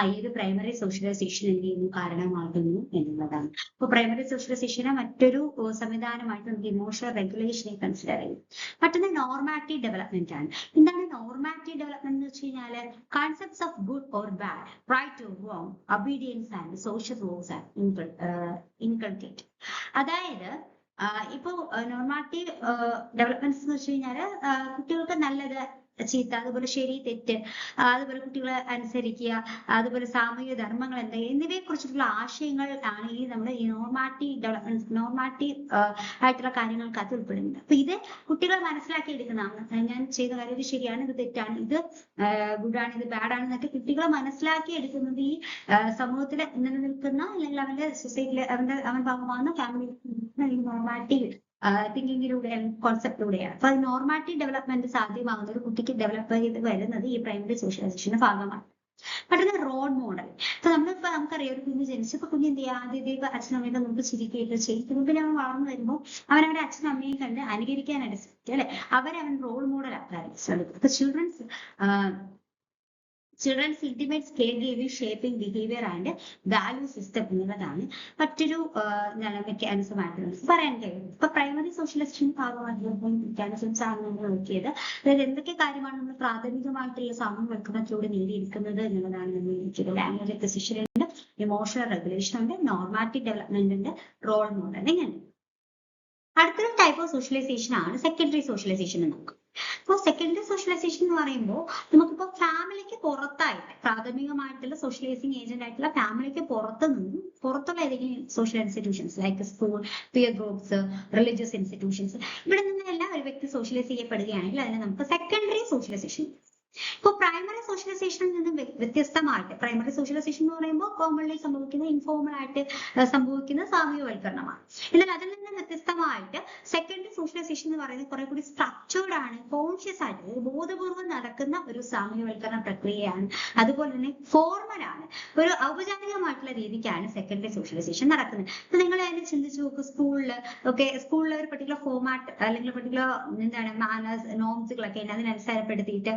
ഈ ഒരു പ്രൈമറി സോഷ്യലൈസേഷൻ എന്ത് ചെയ്യുന്നു കാരണമാകുന്നു എന്നുള്ളതാണ്. അപ്പൊ പ്രൈമറി സോഷ്യലൈസേഷനെ മറ്റൊരു സംവിധാനമായിട്ട് നമുക്ക് ഇമോഷണൽ റെഗുലേഷനെ കൺസിഡർ ചെയ്യും. മറ്റൊന്ന് നോർമാറ്റീവ് ഡെവലപ്മെന്റ് ആണ്. എന്താണ് നോർമാറ്റീവ് ഡെവലപ്മെന്റ് എന്ന് വെച്ച് കഴിഞ്ഞാൽ concepts of good or bad, right or wrong, obedience and social roles are inculcate. അതായത് ഇപ്പോ നോർമാറ്റീവ് ഡെവലപ്മെന്റ്സ് എന്ന് വെച്ച് കഴിഞ്ഞാല് കുട്ടികൾക്ക് നല്ലത് ചീത്ത, അതുപോലെ ശരി തെറ്റ്, അതുപോലെ കുട്ടികളെ അനുസരിക്കുക, അതുപോലെ സാമൂഹിക ധർമ്മങ്ങൾ എന്താ എന്നിവയെ കുറിച്ചിട്ടുള്ള ആശയങ്ങൾ ആണ് ഈ നോർമാറ്റീവ് ഡെവലപ്മെന്റ് നോർമാറ്റീവ് ആയിട്ടുള്ള കാര്യങ്ങൾക്കകത്ത് ഉൾപ്പെടുന്നത്. അപ്പൊ ഇത് കുട്ടികളെ മനസ്സിലാക്കി എടുക്കുന്നതാണ്. ഞാൻ ചെയ്ത കാര്യം ഇത് ശരിയാണ്, ഇത് തെറ്റാണ്, ഇത് ഗുഡാണ്, ഇത് ബാഡാണ് എന്നൊക്കെ കുട്ടികളെ മനസ്സിലാക്കി എടുക്കുന്നത് ഈ സമൂഹത്തിൽ നിലനിൽക്കുന്ന അല്ലെങ്കിൽ അവന്റെ സൊസൈറ്റിയിലെ അവൻ ഭാഗമാകുന്ന ഫാമിലി നോർമാറ്റീവ് തിങ്കിങ്ങിലൂടെയാണ്, കോൺസെപ്റ്റിലൂടെയാണ്. അപ്പൊ അത് നോർമാറ്റീവ് ഡെവലപ്മെന്റ് സാധ്യമാകുന്ന ഒരു കുട്ടിക്ക് ഡെവലപ്പ് ചെയ്ത് വരുന്നത് ഈ പ്രൈമറി സോഷ്യലൈസേഷന്റെ ഭാഗമാണ്. മറ്റൊന്ന് റോൾ മോഡൽ. ഇപ്പൊ നമുക്കറിയാം, ഒരു കുഞ്ഞ് ജനിച്ചു, ഇപ്പൊ കുഞ്ഞ് എന്ത് ചെയ്യുക, ആദ്യത്തെ അച്ഛനും അമ്മയൊക്കെ നമുക്ക് ചിരിക്കുകയൊക്കെ ചെയ്യും. പിന്നെ അവൻ വളർന്നു വരുമ്പോൾ അവനവന്റെ അച്ഛനും അമ്മയും കണ്ട് അനുകരിക്കാനായിട്ട് ശ്രമിക്കും അല്ലെ, അവൻ റോൾ മോഡൽ ആക്കാനായിട്ട് ശ്രമിക്കും. ഇപ്പൊ children's intimate scale giving shaping behaviour and value system എന്നുള്ളതാണ് മറ്റൊരു മെക്കാനിസം ആയിട്ട് പറയാൻ കഴിയും. ഇപ്പൊ പ്രൈമറി സോഷ്യലൈസേഷൻ ഭാഗമായിട്ടുള്ള മെക്കാനിസംസ് ആണ് നമ്മൾ നോക്കിയത്. അതായത് എന്തൊക്കെ കാര്യമാണ് നമ്മൾ പ്രാഥമികമായിട്ടുള്ള സമൂഹവൽക്കരണത്തിലൂടെ നേടിയെടുക്കുന്നത് എന്നുള്ളതാണ് നമ്മൾ നോക്കിയത്. ലാംഗ്വേജ് അക്വിസിഷൻ ഉണ്ട്, ഇമോഷണൽ റെഗുലേഷൻ ഉണ്ട്, നോർമാറ്റീവ് ഡെവലപ്മെന്റ് ഉണ്ട്, റോൾ മോഡൽ. ഇങ്ങനെ അടുത്തൊരു ടൈപ്പ് ഓഫ് സോഷ്യലൈസേഷൻ ആണ് സെക്കൻഡറി സോഷ്യലൈസേഷൻ എന്ന് നോക്കും. അപ്പോൾ സെക്കൻഡറി സോഷ്യലൈസേഷൻ എന്ന് പറയുമ്പോൾ നമുക്കിപ്പോൾ ഫാമിലിക്ക് പുറത്തായിട്ട് പ്രാഥമികമായിട്ടുള്ള സോഷ്യലൈസിങ് ഏജന്റ് ആയിട്ടുള്ള ഫാമിലിക്ക് പുറത്തുള്ള ഏതെങ്കിലും social institutions like school, peer groups, religious institutions, ഇവിടെ നിന്നെല്ലാം ഒരു വ്യക്തി സോഷ്യലൈസ് ചെയ്യപ്പെടുകയാണെങ്കിൽ അതിനെ നമുക്ക് സെക്കൻഡറി സോഷ്യലൈസേഷൻ. ഇപ്പൊ പ്രൈമറി സോഷ്യലൈസേഷനിൽ നിന്നും വ്യത്യസ്തമായിട്ട്, പ്രൈമറി സോഷ്യലൈസേഷൻ എന്ന് പറയുമ്പോൾ കോമൺലി സംഭവിക്കുന്ന ഇൻഫോർമൽ ആയിട്ട് സംഭവിക്കുന്ന സാമൂഹ്യവൽക്കരണമാണ്. എന്നാൽ അതിൽ നിന്നും വ്യത്യസ്തമായിട്ട് സെക്കൻഡറി സോഷ്യലൈസേഷൻ എന്ന് പറയുന്നത് കുറെ കൂടി സ്ട്രക്ചേർഡ് ആണ്, കോൺഷ്യസ് ആയിട്ട് ബോധപൂർവ്വം നടക്കുന്ന ഒരു സാമൂഹ്യവൽക്കരണ പ്രക്രിയയാണ്. അതുപോലെ തന്നെ ഫോർമൽ ആണ്, ഒരു ഔപചാരികമായിട്ടുള്ള രീതിക്കാണ് സെക്കൻഡറി സോഷ്യലൈസേഷൻ നടക്കുന്നത്. അപ്പൊ നിങ്ങൾ അതിനെ ചിന്തിച്ചു നോക്ക്, സ്കൂളിലെ ഒരു പർട്ടിക്കുലർ ഫോമാറ്റ് അല്ലെങ്കിൽ പർട്ടിക്കുലർ മാനേഴ്സ്, നോംസുകളൊക്കെ അതിനനുസരിപ്പെടുത്തിയിട്ട്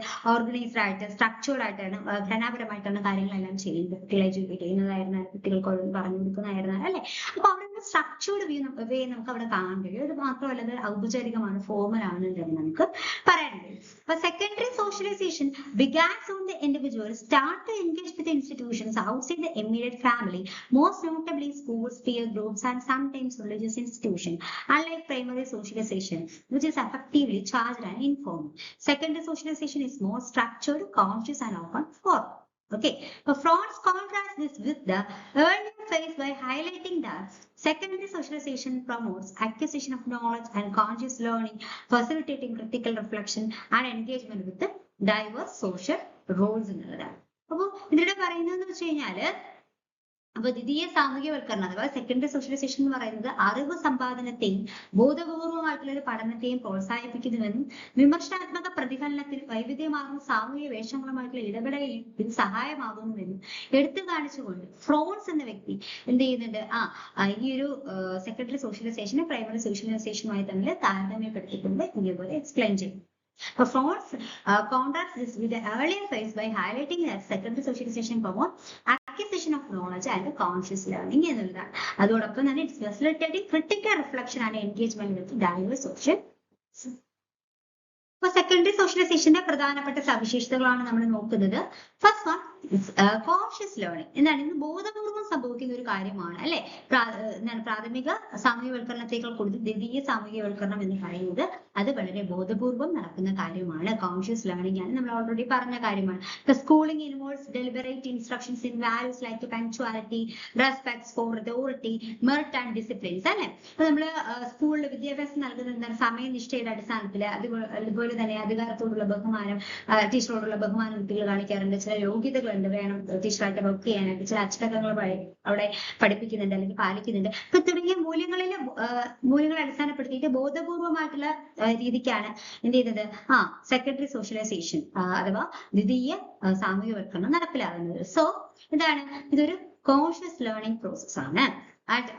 ഓർഗനൈസ്ഡ് ആയിട്ട് സ്ട്രക്ചേർഡ് ആയിട്ടാണ്, ഘടനാപരമായിട്ടാണ് കാര്യങ്ങളെല്ലാം ചെയ്യുന്നത്. കുട്ടികളെ എഡ്യൂക്കേറ്റ് ചെയ്യുന്നതായിരുന്നാലും കുട്ടികൾക്ക് പറഞ്ഞു കൊടുക്കുന്നതായിരുന്നാലും അല്ലെ. അപ്പൊ അവിടെ സ്ട്രക്ചേർഡ് വേ നമുക്ക് അവിടെ കാണാൻ കഴിയും. അത് മാത്രമല്ല അത് ഔപചാരികമാണ്, ഫോർമൽ ആണ് എന്ന് നമുക്ക് പറയാൻ കഴിയും. അപ്പൊ secondary socialisation begins on the individual start to engage with the institutions outside the immediate family, most notably schools, peer groups, and sometimes religious institutions. Unlike primary socialization, which is effectively charged and informal, secondary socialization is more structured, conscious, and often formal. Okay, so Franz contrasts this with the earlier phase by highlighting that secondary socialization promotes acquisition of knowledge and conscious learning, facilitating critical reflection and engagement with the diverse social roles എന്നുള്ളതാണ്. അപ്പോൾ ഇതിലൂടെ പറയുന്നതെന്ന് വെച്ച് കഴിഞ്ഞാല്, അപ്പൊ ദ്വിതീയ സാമൂഹ്യവൽക്കരണം അഥവാ secondary socialisation എന്ന് പറയുന്നത് അറിവ് സമ്പാദനത്തെയും ബോധപൂർവമായിട്ടുള്ള ഒരു പഠനത്തെയും പ്രോത്സാഹിപ്പിക്കുന്നുവെന്നും വിമർശനാത്മക പ്രതിഫലനത്തിൽ വൈവിധ്യമാർന്ന സാമൂഹ്യ വേഷങ്ങളുമായിട്ടുള്ള ഇടപെടലിൽ ഇത് സഹായമാകുന്നുവെന്നും എടുത്തു കാണിച്ചുകൊണ്ട് ഫ്രോൺസ് എന്ന വ്യക്തി എന്ത് ചെയ്യുന്നുണ്ട്, ഈ ഒരു സെക്കൻഡറി സോഷ്യലൈസേഷനെ പ്രൈമറി സോഷ്യലൈസേഷനുമായി തമ്മിൽ താരതമ്യപ്പെടുത്തിക്കൊണ്ട് ഇതേപോലെ എക്സ്പ്ലെയിൻ ചെയ്യും. Franz contrasts this with the earlier phase by highlighting that secondary socialization promotes acquisition of knowledge and conscious learning എന്നുള്ളതാണ്. അതോടൊപ്പം തന്നെ it's facilitating critical reflection and engagement with diverse social. ഇപ്പൊ secondary സോഷ്യലൈസേഷന്റെ പ്രധാനപ്പെട്ട സവിശേഷതകളാണ് നമ്മൾ നോക്കുന്നത്. First one conscious learning. എന്താണ്, ഇത് ബോധപൂർവം സംഭവിക്കുന്ന ഒരു കാര്യമാണ് അല്ലെ. പ്രാഥമിക സാമൂഹ്യവൽക്കരണത്തേക്കാൾ കൂടുതൽ ദ്വിതീയ സാമൂഹ്യവൽക്കരണം എന്ന് പറയുന്നത് അത് വളരെ ബോധപൂർവം നടക്കുന്ന കാര്യമാണ്. കോൺഷ്യസ് ലേണിംഗ് ആണ്, നമ്മൾ ഓൾറെഡി പറഞ്ഞ കാര്യമാണ്. Schooling involves deliberate instructions in values like punctuality, respect for authority, merit and disciplines അല്ലെ. അപ്പൊ നമ്മള് സ്കൂളിൽ വിദ്യാഭ്യാസം നൽകുന്നത് എന്താണ്, സമയനിഷ്ഠയുടെ അടിസ്ഥാനത്തിൽ. അതുപോലെ തന്നെ അധികാരത്തോടുള്ള ബഹുമാനം, ടീച്ചറോടുള്ള ബഹുമാനം കുട്ടികൾ കാണിക്കാറുണ്ട്. ചില യോഗ്യതകളുണ്ട് വേണം ടീച്ചറായിട്ട് വർക്ക് ചെയ്യാനായിട്ട്. ചില അച്ചടക്കങ്ങൾ അവിടെ പഠിപ്പിക്കുന്നുണ്ട് അല്ലെങ്കിൽ പാലിക്കുന്നുണ്ട്. അപ്പൊ തുടങ്ങിയ മൂല്യങ്ങളെ അടിസ്ഥാനപ്പെടുത്തിയിട്ട് ബോധപൂർവമായിട്ടുള്ള രീതിക്കാണ് എന്ത് ചെയ്യുന്നത്, സെക്കൻഡറി സോഷ്യലൈസേഷൻ അഥവാ ദ്വിതീയ സാമൂഹ്യവൽക്കരണം നടപ്പിലാകുന്നത്. സോ എന്താണ്, ഇതൊരു കോൺഷ്യസ് ലേണിംഗ് പ്രോസസ് ആണ്. And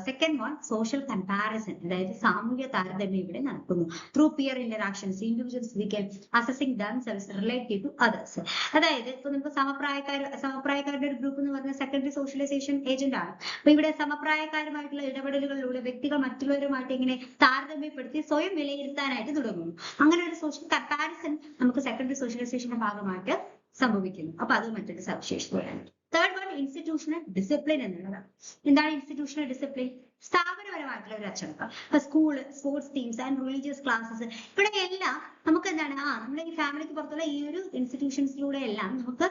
second one social comparison, അതായത് സാമൂഹ്യ താരതമ്യം ഇവിടെ നടക്കുന്നു. Through peer interactions individuals become assessing themselves relative to others. അതായത് ഇപ്പൊ നമുക്ക് സമപ്രായക്കാരുടെ ഒരു ഗ്രൂപ്പ് എന്ന് പറഞ്ഞ സെക്കൻഡറി സോഷ്യലൈസേഷൻ ഏജന്റ് ആണ്. അപ്പൊ ഇവിടെ സമപ്രായക്കാരുമായിട്ടുള്ള ഇടപെടലുകളിലൂടെ വ്യക്തികൾ മറ്റുള്ളവരുമായിട്ട് ഇങ്ങനെ താരതമ്യപ്പെടുത്തി സ്വയം വിലയിരുത്താനായിട്ട് തുടങ്ങുന്നു. അങ്ങനെ ഒരു സോഷ്യൽ കമ്പാരിസൺ നമുക്ക് സെക്കൻഡറി സോഷ്യലൈസേഷന്റെ ഭാഗമായിട്ട് സംഭവിക്കുന്നു. അപ്പൊ അത് മറ്റൊരു സവിശേഷതയാണ്. തേർഡ് വൺ ഇൻസ്റ്റിറ്റ്യൂഷണൽ ഡിസിപ്ലിൻ എന്നുള്ളതാണ്. എന്താണ് ഇൻസ്റ്റിറ്റ്യൂഷണൽ ഡിസിപ്ലിൻ? സ്ഥാപനപരമായിട്ടുള്ള ഒരു അച്ചടക്കം. School, sports teams and religious classes, ഇവിടെ എല്ലാം നമുക്ക് എന്താണ്, നമ്മുടെ ഈ ഫാമിലിക്ക് പുറത്തുള്ള ഈ ഒരു ഇൻസ്റ്റിറ്റ്യൂഷൻസിലൂടെ എല്ലാം നമുക്ക്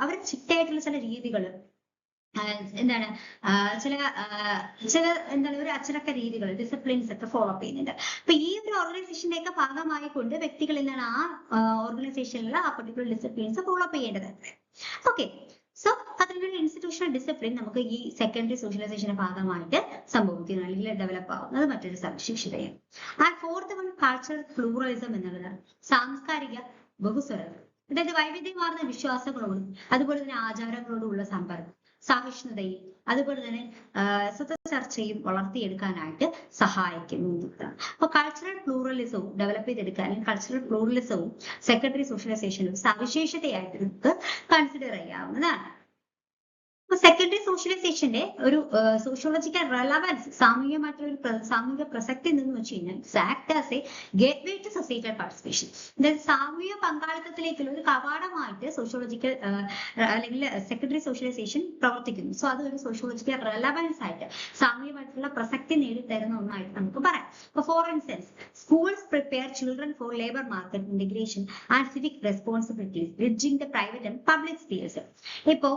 അവർ ചിട്ടയായിട്ടുള്ള ചില രീതികൾ, എന്താണ് ചില എന്താണ് ഒരു അച്ചടക്ക രീതികൾ, ഡിസിപ്ലിൻസ് ഒക്കെ ഫോളോ അപ്പ് ചെയ്യുന്നുണ്ട്. അപ്പൊ ഈ ഒരു ഓർഗനൈസേഷന്റെ ഒക്കെ ഭാഗമായിക്കൊണ്ട് വ്യക്തികൾ എന്താണ് ആ ഓർഗനൈസേഷനിൽ ആ പർട്ടിക്കുലർ ഡിസിപ്ലിൻസ് ഫോളോ അപ്പ് ചെയ്യേണ്ടതുണ്ട്. ഓക്കെ, സോ അതിലൊരു ഇൻസ്റ്റിറ്റ്യൂഷണൽ ഡിസിപ്ലിൻ നമുക്ക് ഈ സെക്കൻഡറി സോഷ്യലൈസേഷന്റെ ഭാഗമായിട്ട് സംഭവിക്കുന്നു അല്ലെങ്കിൽ ഡെവലപ്പ് ആവുന്നത് മറ്റൊരു സവിശേഷതയാണ്. And fourth one cultural pluralism എന്നുള്ളതാണ് സാംസ്കാരിക ബഹുസ്വരത. അതായത് വൈവിധ്യമാർന്ന വിശ്വാസങ്ങളോടും അതുപോലെ തന്നെ ആചാരങ്ങളോടും ഉള്ള സമ്പർക്കം സഹിഷ്ണുതയും അതുപോലെ തന്നെ ചർച്ചയും വളർത്തിയെടുക്കാനായിട്ട് സഹായിക്കുന്നു എന്നതാണ്. അപ്പൊ കൾച്ചറൽ പ്ലൂറലിസവും ഡെവലപ്പ് ചെയ്തെടുക്കാൻ അല്ലെങ്കിൽ കൾച്ചറൽ പ്ലൂറലിസവും സെക്കൻഡറി സോഷ്യലൈസേഷനും സവിശേഷതയായിട്ട് നമുക്ക് കൺസിഡർ ചെയ്യാവുന്നതാണ്. സെക്കൻഡറി സോഷ്യലൈസേഷന്റെ ഒരു സോഷ്യോളജിക്കൽ റെലവൻസ് സാമൂഹിക പ്രസക്തി എന്ന് വെച്ച് കഴിഞ്ഞാൽ act as a gateway to societal participation. അതായത് സാമൂഹിക പങ്കാളിത്തത്തിലേക്കുള്ള ഒരു കവാടമായിട്ട് സോഷ്യോളജിക്കൽ അല്ലെങ്കിൽ സെക്കൻഡറി സോഷ്യലൈസേഷൻ പ്രവർത്തിക്കുന്നു. സോ അത് ഒരു സോഷ്യോളജിക്കൽ റെലവൻസ് ആയിട്ട് സാമൂഹികമായിട്ടുള്ള പ്രസക്തി നേടിത്തരുന്ന ഒന്നായിട്ട് നമുക്ക് പറയാം. For instance, schools prepare children four labour market integration and civic responsibilities bridging the private and public space. ഇപ്പോ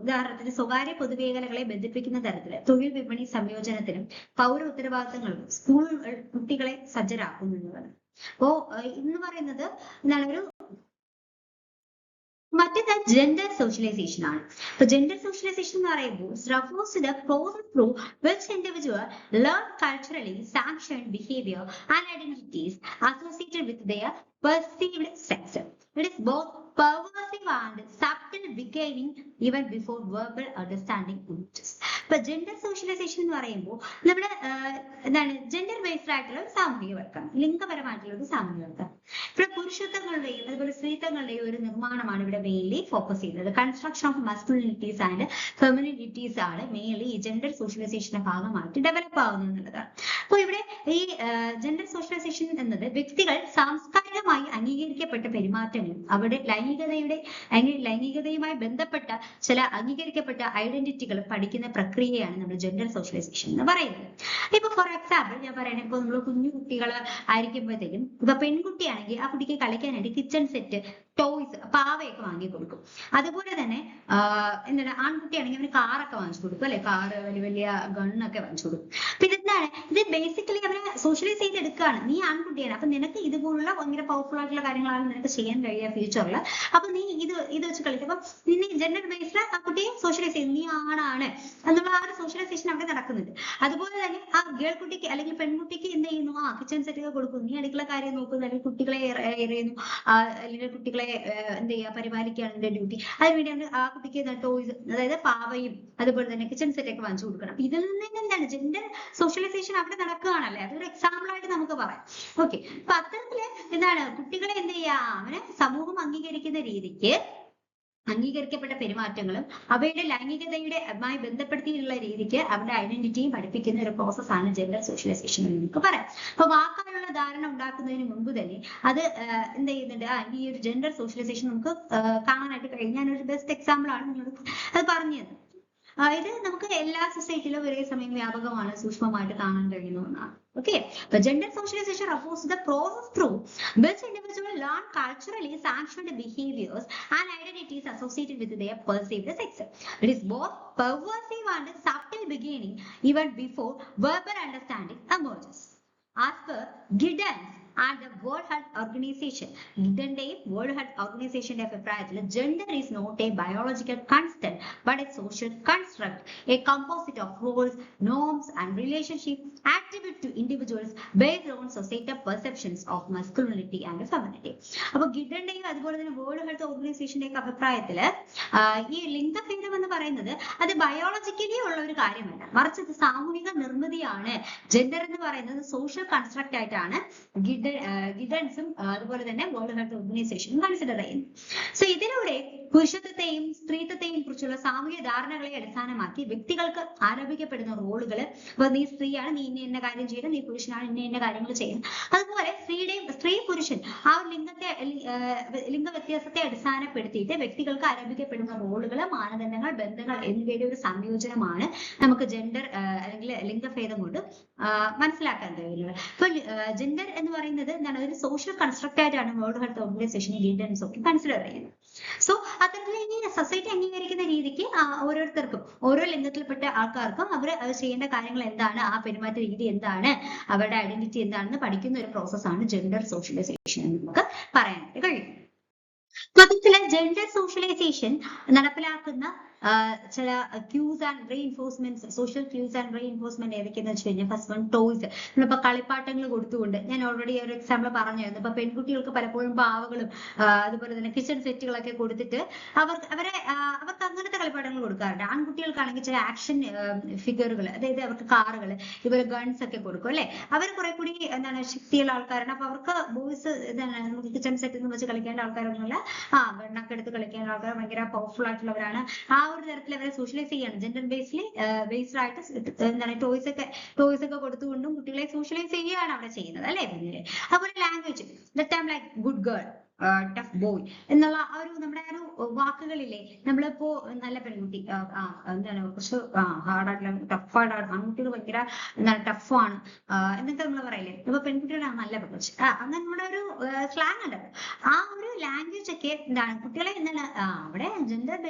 ഉദാഹരണത്തിന് സ്വകാര്യ പൊതുമേഖലകളെ ബന്ധിപ്പിക്കുന്ന തരത്തില് തൊഴിൽ വിപണി സംയോജനത്തിനും പൗര ഉത്തരവാദിത്തങ്ങളും സ്കൂൾ കുട്ടികളെ സജ്ജരാക്കുന്നു എന്നുള്ളത്. അപ്പോ ഇന്ന് പറയുന്നത് എന്താണ് ഒരു മറ്റേത് ജെൻഡർ സോഷ്യലൈസേഷൻ ആണ്. അപ്പൊ ജെൻഡർ സോഷ്യലൈസേഷൻ എന്ന് പറയുമ്പോൾ refers to the process through which individual learn culturally sanctioned behavior and identities associated with their perceived sex. It is both pervasive and subtle, beginning even before verbal understanding emerges. ഇപ്പൊ gender socialisation എന്ന് പറയുമ്പോൾ നമ്മുടെ എന്താണ് gender based ആയിട്ടുള്ള ഒരു സാമൂഹികവൽക്കരണം, ലിംഗപരമായിട്ടുള്ള ഒരു സാമൂഹികവൽക്കരണം. ഇവിടെ പുരുഷത്വങ്ങളുടെയും അതുപോലെ സ്ത്രീത്വങ്ങളുടെയും ഒരു നിർമ്മാണമാണ് ഇവിടെ മെയിൻലി ഫോക്കസ് ചെയ്യുന്നത്. കൺസ്ട്രക്ഷൻ ഓഫ് മസ്കുലിനിറ്റീസ് ആൻഡ് ഫെമിനിനിറ്റീസ് ആണ് മെയിൻലി ഈ ജെൻഡർ സോഷ്യലൈസേഷന്റെ ഭാഗമായിട്ട് ഡെവലപ്പ് ആവുന്നത് എന്നുള്ളതാണ്. അപ്പൊ ഇവിടെ ഈ ജെൻഡർ സോഷ്യലൈസേഷൻ എന്നത് വ്യക്തികൾ സാംസ്കാരികമായി അംഗീകരിക്കപ്പെട്ട പെരുമാറ്റങ്ങളും അവരുടെ ലൈംഗികതയുമായി ബന്ധപ്പെട്ട ചില അംഗീകരിക്കപ്പെട്ട ഐഡന്റിറ്റികൾ പഠിക്കുന്ന പ്രക്രിയയാണ് നമ്മൾ ജെൻഡർ സോഷ്യലൈസേഷൻ എന്ന് പറയുന്നത്. ഇപ്പൊ ഫോർ എക്സാമ്പിൾ ഞാൻ പറയണേ, ഇപ്പൊ നമ്മൾ കുഞ്ഞു കുട്ടികൾ ആയിരിക്കുമ്പോഴത്തേക്കും ഇപ്പൊ പെൺകുട്ടിയാണെങ്കിൽ ആ കുട്ടിക്ക് കളിക്കാനായിട്ട് കിച്ചൺ സെറ്റ്, ടോയ്സ്, പാവയൊക്കെ വാങ്ങി കൊടുക്കും. അതുപോലെ തന്നെ എന്താണ് ആൺകുട്ടിയാണെങ്കിൽ അവന് കാറൊക്കെ വാങ്ങിച്ചു കൊടുക്കും അല്ലെ, കാറ്, വലിയ വലിയ ഗണ്ണൊക്കെ വാങ്ങിച്ചു കൊടുക്കും. അപ്പൊ ഇതെന്താണ്, ഇത് ബേസിക്കലി അവരെ സോഷ്യലൈസ് ചെയ്തെടുക്കുകയാണ്. നീ ആൺകുട്ടിയാണ്, അപ്പൊ നിനക്ക് ഇതുപോലുള്ള ഭയങ്കര പവർഫുൾ ആയിട്ടുള്ള കാര്യങ്ങളാണ് നിനക്ക് ചെയ്യാൻ കഴിയുക ഫ്യൂച്ചറിൽ. അപ്പൊ നീ ഇത് വെച്ച് കളിക്കും. അപ്പൊ നിന്നെ ജെൻഡർ ബേസ്ഡ് ആ കുട്ടിയെ സോഷ്യലൈസ് ചെയ്യും, നീ ആണാണ് എന്നുള്ള ആ ഒരു സോഷ്യലൈസേഷൻ അവിടെ നടക്കുന്നുണ്ട്. അതുപോലെ തന്നെ ആ ഗേൾ കുട്ടിക്ക് അല്ലെങ്കിൽ പെൺകുട്ടിക്ക് എന്ത് ചെയ്യുന്നു, ആ കിച്ചൺ സെറ്റ് ഒക്കെ കൊടുക്കും, നീ അടുക്കള കാര്യം നോക്കുന്നു, അല്ലെങ്കിൽ കുട്ടികളെ എറിയുന്നു, അല്ലെങ്കിൽ കുട്ടികളെ എന്ത് ചെയ്യുക പരിപാലിക്കുകയാണ് എന്റെ ഡ്യൂട്ടി. അതിനുവേണ്ടി ആ കുട്ടിക്ക് ടോയ്സ്, അതായത് പാവയും അതുപോലെ തന്നെ കിച്ചൺ സെറ്റ് ഒക്കെ വാങ്ങിച്ചു കൊടുക്കണം. അപ്പൊ ഇതിൽ നിന്ന് എന്താണ് ജെൻഡർ സോഷ്യലൈസേഷൻ അവിടെ നടക്കുകയാണല്ലേ, അതൊരു എക്സാമ്പിൾ ആയിട്ട് നമുക്ക് പറയാം. ഓക്കെ, അപ്പൊ അത്തരത്തില് എന്താണ് കുട്ടികളെ എന്ത് ചെയ്യാ, അവനെ സമൂഹം അംഗീകരിക്കുന്ന രീതിക്ക് അംഗീകരിക്കപ്പെട്ട പെരുമാറ്റങ്ങളും അവയുടെ ലൈംഗികതയുമായി ബന്ധപ്പെടുത്തിയിട്ടുള്ള രീതിക്ക് അവരുടെ ഐഡന്റിറ്റിയും പഠിപ്പിക്കുന്ന ഒരു പ്രോസസ്സാണ് ജെൻഡർ സോഷ്യലൈസേഷൻ എന്ന് നമുക്ക് പറയാം. അപ്പൊ വാക്കാലുള്ള ധാരണ ഉണ്ടാക്കുന്നതിന് മുമ്പ് തന്നെ അത് എന്ത് ചെയ്യുന്നുണ്ട്, ഈ ഒരു ജെൻഡർ സോഷ്യലൈസേഷൻ നമുക്ക് കാണാനായിട്ട് കഴിയും. ഞാനൊരു ബെസ്റ്റ് എക്സാമ്പിൾ ആണ് നിങ്ങളോട് അത് പറഞ്ഞത്. ഇത് നമുക്ക് എല്ലാ സൊസൈറ്റിയിലും ഒരേ സമയം വ്യാപകമാണ്, സൂക്ഷ്മമായിട്ട് കാണാൻ കഴിയുന്ന ഒന്നാണ്. Okay, the gender socialization refers to the process through which individuals learn culturally sanctioned behaviors and identities associated with their perceived sex. It is both pervasive and subtle, beginning even before verbal understanding emerges. As per Giddens and the World Health Organization, World Health Organization അഭിപ്രായത്തിൽ gender is not a biological constant but a social construct, a composite of roles, norms and relationships attributed to individuals based on societal perceptions of masculinity and femininity. അപ്പൊ ഗിഡന്റെയും അതുപോലെ തന്നെ world health ഓർഗനൈസേഷന്റെയും അഭിപ്രായത്തിൽ ഈ ലിംഗഭേദം എന്ന് പറയുന്നത് അത് ബയോളജിക്കലി ഉള്ള ഒരു കാര്യമല്ല, മറിച്ച് അത് സാമൂഹിക നിർമ്മിതിയാണ്. ജെൻഡർ എന്ന് പറയുന്നത് സോഷ്യൽ കൺസ്ട്രക്ട് ആയിട്ടാണ് ഗിഡൻസും അതുപോലെ തന്നെ വേൾഡ് ഹെൽത്ത് ഓർഗനൈസേഷനും കൺസിഡർ ചെയ്യുന്നു. സോ ഇതിലൂടെ പുരുഷത്വത്തെയും സ്ത്രീത്വത്തെയും കുറിച്ചുള്ള സാമൂഹിക ധാരണകളെ അടിസ്ഥാനമാക്കി വ്യക്തികൾക്ക് ആരോപിക്കപ്പെടുന്ന റോളുകൾ, അപ്പൊ നീ സ്ത്രീയാണ്, നീ ഇന്ന കാര്യം ചെയ്യണം, നീ പുരുഷനാണ്, ഇന്ന കാര്യങ്ങൾ ചെയ്യണം. അതുപോലെ സ്ത്രീ പുരുഷൻ ആ ഒരു ലിംഗ വ്യത്യാസത്തെ അടിസ്ഥാനപ്പെടുത്തിയിട്ട് വ്യക്തികൾക്ക് ആരോപിക്കപ്പെടുന്ന റോളുകൾ, മാനദണ്ഡങ്ങൾ, ബന്ധങ്ങൾ എന്നിവയുടെ ഒരു സംയോജനമാണ് നമുക്ക് ജെൻഡർ അല്ലെങ്കിൽ ലിംഗഭേദം കൊണ്ട് മനസ്സിലാക്കാൻ കഴിയുന്നത്. ഇപ്പൊ ജെൻഡർ എന്ന് പറയുന്നത് എന്താണ്, ഒരു സോഷ്യൽ കൺസ്ട്രക്ട് ആയിട്ടാണ് വേൾഡ് ഹെൽത്ത് ഓർഗനൈസേഷൻ ഗൈഡൻസ് ഒക്കെ കൺസിഡർ ചെയ്യുന്നത്. സോ അത്തരത്തിൽ ഈ സൊസൈറ്റി അംഗീകരിക്കുന്ന രീതിക്ക് ഓരോരുത്തർക്കും ഓരോ ലിംഗത്തിൽപ്പെട്ട ആൾക്കാർക്കും അവർ ചെയ്യേണ്ട കാര്യങ്ങൾ എന്താണ്, ആ പെരുമാറ്റ രീതി എന്താണ്, അവരുടെ ഐഡന്റിറ്റി എന്താണെന്ന് പഠിക്കുന്ന ഒരു പ്രോസസ്സാണ് ജെൻഡർ സോഷ്യലൈസേഷൻ എന്ന് നമുക്ക് പറയാനായിട്ട് കഴിയും. മൊത്തത്തില് ജെൻഡർ സോഷ്യലൈസേഷൻ നടപ്പിലാക്കുന്ന ചില cues and reinforcement, social cues and reinforcement ഏതൊക്കെയെന്ന് വെച്ച് കഴിഞ്ഞാൽ, ഫസ്റ്റ് വൺ ടോയ്സ്. നമ്മളിപ്പോ കളിപ്പാട്ടങ്ങൾ കൊടുത്തുകൊണ്ട്, ഞാൻ ഓൾറെഡി ഒരു എക്സാമ്പിൾ പറഞ്ഞായിരുന്നു. ഇപ്പൊ പെൺകുട്ടികൾക്ക് പലപ്പോഴും പാവകളും അതുപോലെ തന്നെ കിച്ചൺ സെറ്റുകളൊക്കെ കൊടുത്തിട്ട് അവർക്ക് അങ്ങനത്തെ കളിപ്പാട്ടങ്ങൾ കൊടുക്കാറുണ്ട്. ആൺകുട്ടികൾക്കാണെങ്കിൽ ചില ആക്ഷൻ ഫിഗറുകൾ, അതായത് അവർക്ക് കാറുകൾ, ഇതുപോലെ ഗൺസ് ഒക്കെ കൊടുക്കും അല്ലെ. അവർ കുറെ കൂടി എന്താണ് ശക്തിയുള്ള ആൾക്കാരാണ്. അപ്പൊ അവർക്ക് ബോയ്സ് ഇതാണ് നമുക്ക് കിച്ചൺ സെറ്റ് എന്ന് വെച്ച് കളിക്കേണ്ട ആൾക്കാരൊന്നുമല്ല. ഗണ്ണൊക്കെ എടുത്ത് കളിക്കേണ്ട ആൾക്കാർ ഭയങ്കര പവർഫുൾ ആയിട്ടുള്ളവരാണ്. ആ ഒരു തരത്തിൽ അവരെ സോഷ്യലൈസ് ചെയ്യാണ്. ജെൻഡർ ബേസ്ഡ് ആയിട്ട് എന്താണ് ടോയ്സ് ഒക്കെ കൊടുത്തുകൊണ്ടും കുട്ടികളെ സോഷ്യലൈസ് ചെയ്യുകയാണ് അവിടെ ചെയ്യുന്നത് അല്ലെ. പിന്നീട് അതുപോലെ language, like good girl, tough boy എന്നുള്ള ആ ഒരു നമ്മുടെ ആ ഒരു വാക്കുകളില്ലേ. നമ്മളിപ്പോ നല്ല പെൺകുട്ടി, എന്താണ് കുറച്ച് ഹാർഡായിട്ടുള്ള ടഫായിട്ട്, ആൺകുട്ടികൾ ഭയങ്കര എന്താണ് ടഫാണ് എന്നൊക്കെ നമ്മൾ പറയില്ലേ. ഇപ്പൊ പെൺകുട്ടികളാണ് നല്ല പെൺകുട്ടി, അങ്ങനെ നമ്മുടെ ഒരു സ്ലാങ് ഉണ്ട്. ആ ഒരു ലാംഗ്വേജ് ഒക്കെ എന്താണ് കുട്ടികളെ എന്താണ് അവിടെ ജെൻഡർ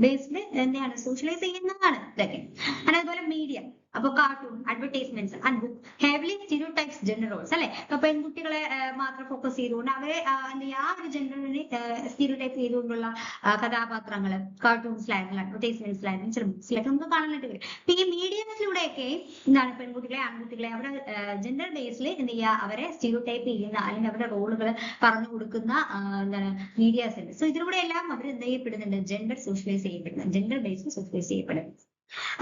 ബേസ്ഡ് എന്താണ് സോഷ്യലൈസ് ചെയ്യുന്നതാണ് ഇതൊക്കെ. അതുപോലെ മീഡിയ, അപ്പൊ cartoon, advertisements and book heavily stereotypes gender roles അല്ലെ. അപ്പൊ പെൺകുട്ടികളെ മാത്രം ഫോക്കസ് ചെയ്തുകൊണ്ട് അവരെ ആ ഒരു ജെൻഡറിനെ സ്റ്റീരിയോടൈപ്പ് ചെയ്തുകൊണ്ടുള്ള കഥാപാത്രങ്ങള് കാർട്ടൂൺസിലായിരുന്നു, അഡ്വർടൈസ്മെന്റ്സിലായിരുന്നു, ചില ബുക്സിലൊക്കെ നമുക്ക് കാണാനായിട്ട് വരും. അപ്പൊ ഈ മീഡിയത്തിലൂടെയൊക്കെ എന്താണ് പെൺകുട്ടികളെ ആൺകുട്ടികളെ അവരുടെ ജെൻഡർ ബേസിൽ എന്ത് ചെയ്യുക, അവരെ സ്റ്റീരിയോടൈപ്പ് ചെയ്യുന്ന അല്ലെങ്കിൽ അവരുടെ റോളുകൾ പറഞ്ഞു കൊടുക്കുന്ന എന്താണ് മീഡിയാസ് ഉണ്ട്. സോ ഇതിലൂടെ എല്ലാം അവർ എന്ത് ചെയ്യപ്പെടുന്നുണ്ട്, ജെൻഡർ സോഷ്യലൈസ് ചെയ്യപ്പെടുന്നത്, ജെൻഡർ ബേസിൽ സോഷ്യലൈസ് ചെയ്യപ്പെടുന്നത്.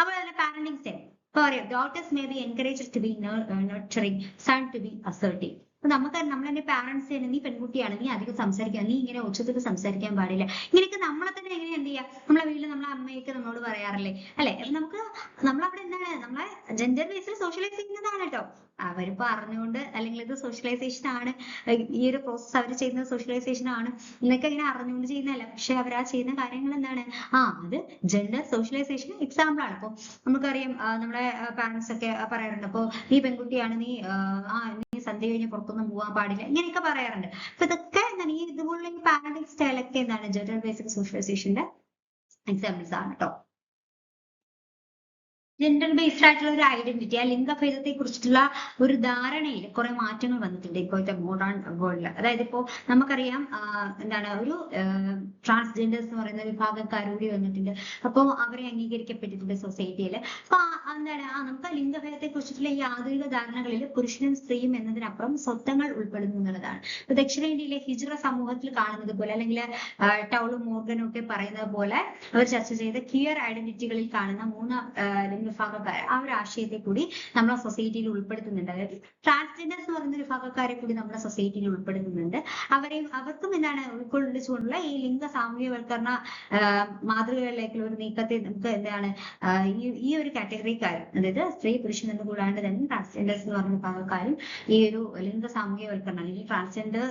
അപ്പോൾ അതിന്റെ പാരന്റിംഗ് സ്റ്റൈൽ പറയാം. Daughters may be encouraged to be nurturing, son to be assertive. അപ്പൊ നമുക്ക് നമ്മളെന്നെ പാരന്റ്സ് തന്നെ, നീ പെൺകുട്ടിയാണ്, നീ അധികം സംസാരിക്കാൻ, നീ ഇങ്ങനെ ഉച്ചത്തിൽ സംസാരിക്കാൻ പാടില്ല, ഇങ്ങനെയൊക്കെ നമ്മളെ തന്നെ എങ്ങനെ എന്ത് ചെയ്യാം, നമ്മളെ വീട്ടിൽ നമ്മളെ അമ്മയൊക്കെ നമ്മളോട് പറയാറില്ലേ അല്ലെ. നമുക്ക് നമ്മളവിടെ എന്താണ് നമ്മളെ ജെൻഡർ ബേസിൽ സോഷ്യലൈസ് ചെയ്യുന്നതാണ് കേട്ടോ. അവർ പറഞ്ഞുകൊണ്ട് അല്ലെങ്കിൽ ഇത് സോഷ്യലൈസേഷൻ ആണ്, ഈ ഒരു പ്രോസസ് അവർ ചെയ്യുന്ന സോഷ്യലൈസേഷൻ ആണ് എന്നൊക്കെ ഇങ്ങനെ അറിഞ്ഞുകൊണ്ട് ചെയ്യുന്നതല്ല. പക്ഷെ അവർ ആ ചെയ്യുന്ന കാര്യങ്ങൾ എന്താണ്, അത് ജെൻഡർ സോഷ്യലൈസേഷൻ എക്സാമ്പിൾ ആണ്. അപ്പൊ നമുക്കറിയാം നമ്മുടെ പാരന്റ്സ് ഒക്കെ പറയാറുണ്ട്, അപ്പൊ നീ പെൺകുട്ടിയാണ്, നീ സന്ധ്യ കഴിഞ്ഞ് പുറത്തൊന്നും പോകാൻ പാടില്ല, ഇങ്ങനെയൊക്കെ പറയാറുണ്ട്. അപ്പൊ ഇതൊക്കെ എന്താണ് ഈ ഇതുപോലുള്ള ഈ പാരന്റിംഗ് സ്റ്റൈലൊക്കെ എന്താണ് ജെൻഡർ ബേസ്ഡ് സോഷ്യലൈസേഷന്റെ എക്സാമ്പിൾസ് ആണ് കേട്ടോ. ജെൻഡർ ബേസ്ഡ് ആയിട്ടുള്ള ഒരു ഐഡന്റിറ്റി, ആ ലിംഗഭേദത്തെ കുറിച്ചിട്ടുള്ള ഒരു ധാരണയിൽ കുറെ മാറ്റങ്ങൾ വന്നിട്ടുണ്ട് ഇപ്പോഴത്തെ മോഡേൺ വേൾഡിൽ. അതായത് ഇപ്പോ നമുക്കറിയാം എന്താണ് ഒരു ട്രാൻസ്ജെൻഡേഴ്സ് എന്ന് പറയുന്ന വിഭാഗക്കാർ കൂടി വന്നിട്ടുണ്ട്. അപ്പോൾ അവരെ അംഗീകരിക്കപ്പെട്ടിട്ടുണ്ട് സൊസൈറ്റിയിൽ. അപ്പൊ എന്താണ് നമുക്ക് ലിംഗഭേദത്തെ കുറിച്ചിട്ടുള്ള ഈ ആധുനിക ധാരണകളിൽ പുരുഷനും സ്ത്രീയും എന്നതിനപ്പുറം സ്വത്വങ്ങൾ ഉൾപ്പെടുന്നു എന്നുള്ളതാണ്. ഇപ്പൊ ദക്ഷിണേന്ത്യയിലെ ഹിജ്റ സമൂഹത്തിൽ കാണുന്നത് പോലെ, അല്ലെങ്കിൽ ടൗളും മോർഗനും ഒക്കെ പറയുന്നത് പോലെ അവർ ചർച്ച ചെയ്ത ക്വിയർ ഐഡന്റിറ്റികളിൽ കാണുന്ന 3 വിഭാഗക്കാർ, ആ ഒരു ആശയത്തെ കൂടി നമ്മുടെ സൊസൈറ്റിയിൽ ഉൾപ്പെടുത്തുന്നുണ്ട്. അതായത് ട്രാൻസ്ജെൻഡേഴ്സ് എന്ന് പറയുന്ന വിഭാഗക്കാരെ കൂടി നമ്മുടെ സൊസൈറ്റിയിൽ ഉൾപ്പെടുത്തുന്നുണ്ട്. അവർക്കും എന്താണ് ഉൾക്കൊള്ളിച്ചുകൊണ്ടുള്ള ഈ ലിംഗ സാമൂഹ്യവൽക്കരണ മാതൃകകളിലേക്കുള്ള ഒരു നീക്കത്തെ നമുക്ക് എന്താണ് ഈ ഒരു കാറ്റഗറിക്കാർ, അതായത് സ്ത്രീ പുരുഷൻ എന്ന് കൂടാണ്ട് തന്നെ ട്രാൻസ്ജെൻഡേഴ്സ് എന്ന് പറഞ്ഞ വിഭാഗക്കാരും ഈ ഒരു ലിംഗ സാമൂഹ്യവൽക്കരണം അല്ലെങ്കിൽ ട്രാൻസ്ജെൻഡർ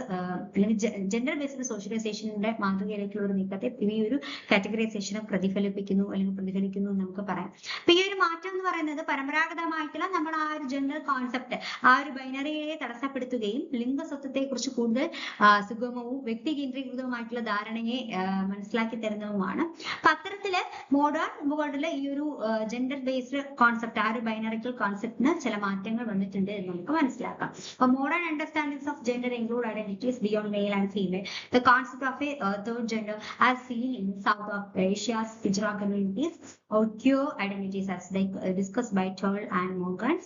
അല്ലെങ്കിൽ ജെൻഡർ ബേസ്ഡ് സോഷ്യലൈസേഷന്റെ മാതൃകയിലേക്കുള്ള ഒരു നീക്കത്തെ ഈ ഒരു കാറ്റഗറൈസേഷനെ പ്രതിഫലിപ്പിക്കുന്നു അല്ലെങ്കിൽ പ്രതിഫലിക്കുന്നു എന്ന് നമുക്ക് പറയാം. അപ്പൊ ഈ ഒരു മാറ്റം എന്ന് പറയുന്നത് പരമ്പരാഗതമായിട്ടുള്ള നമ്മൾ ആ ഒരു ജെൻഡർ കോൺസെപ്റ്റ്, ആ ഒരു ബൈനറിയെ തടസ്സപ്പെടുത്തുകയും ലിംഗസ്വത്വത്തെ കുറിച്ച് കൂടുതൽ സുഗമവും വ്യക്തി കേന്ദ്രീകൃതവുമായിട്ടുള്ള ധാരണയെ മനസ്സിലാക്കി തരുന്നതുമാണ്. അപ്പൊ അത്തരത്തില് മോഡേൺ വേൾഡിലെ ഈ ഒരു ജെൻഡർ ബേസ്ഡ് കോൺസെപ്റ്റ്, ആ ഒരു ബൈനറിക്കൽ കോൺസെപ്റ്റിന് ചില മാറ്റങ്ങൾ വന്നിട്ടുണ്ട് എന്ന് നമുക്ക് മനസ്സിലാക്കാം. അപ്പൊ modern understandings of gender include identities beyond male and female. The concept of a third gender as seen in south of Asia's hijra communities or queer identities as they discussed by Toll and Morgans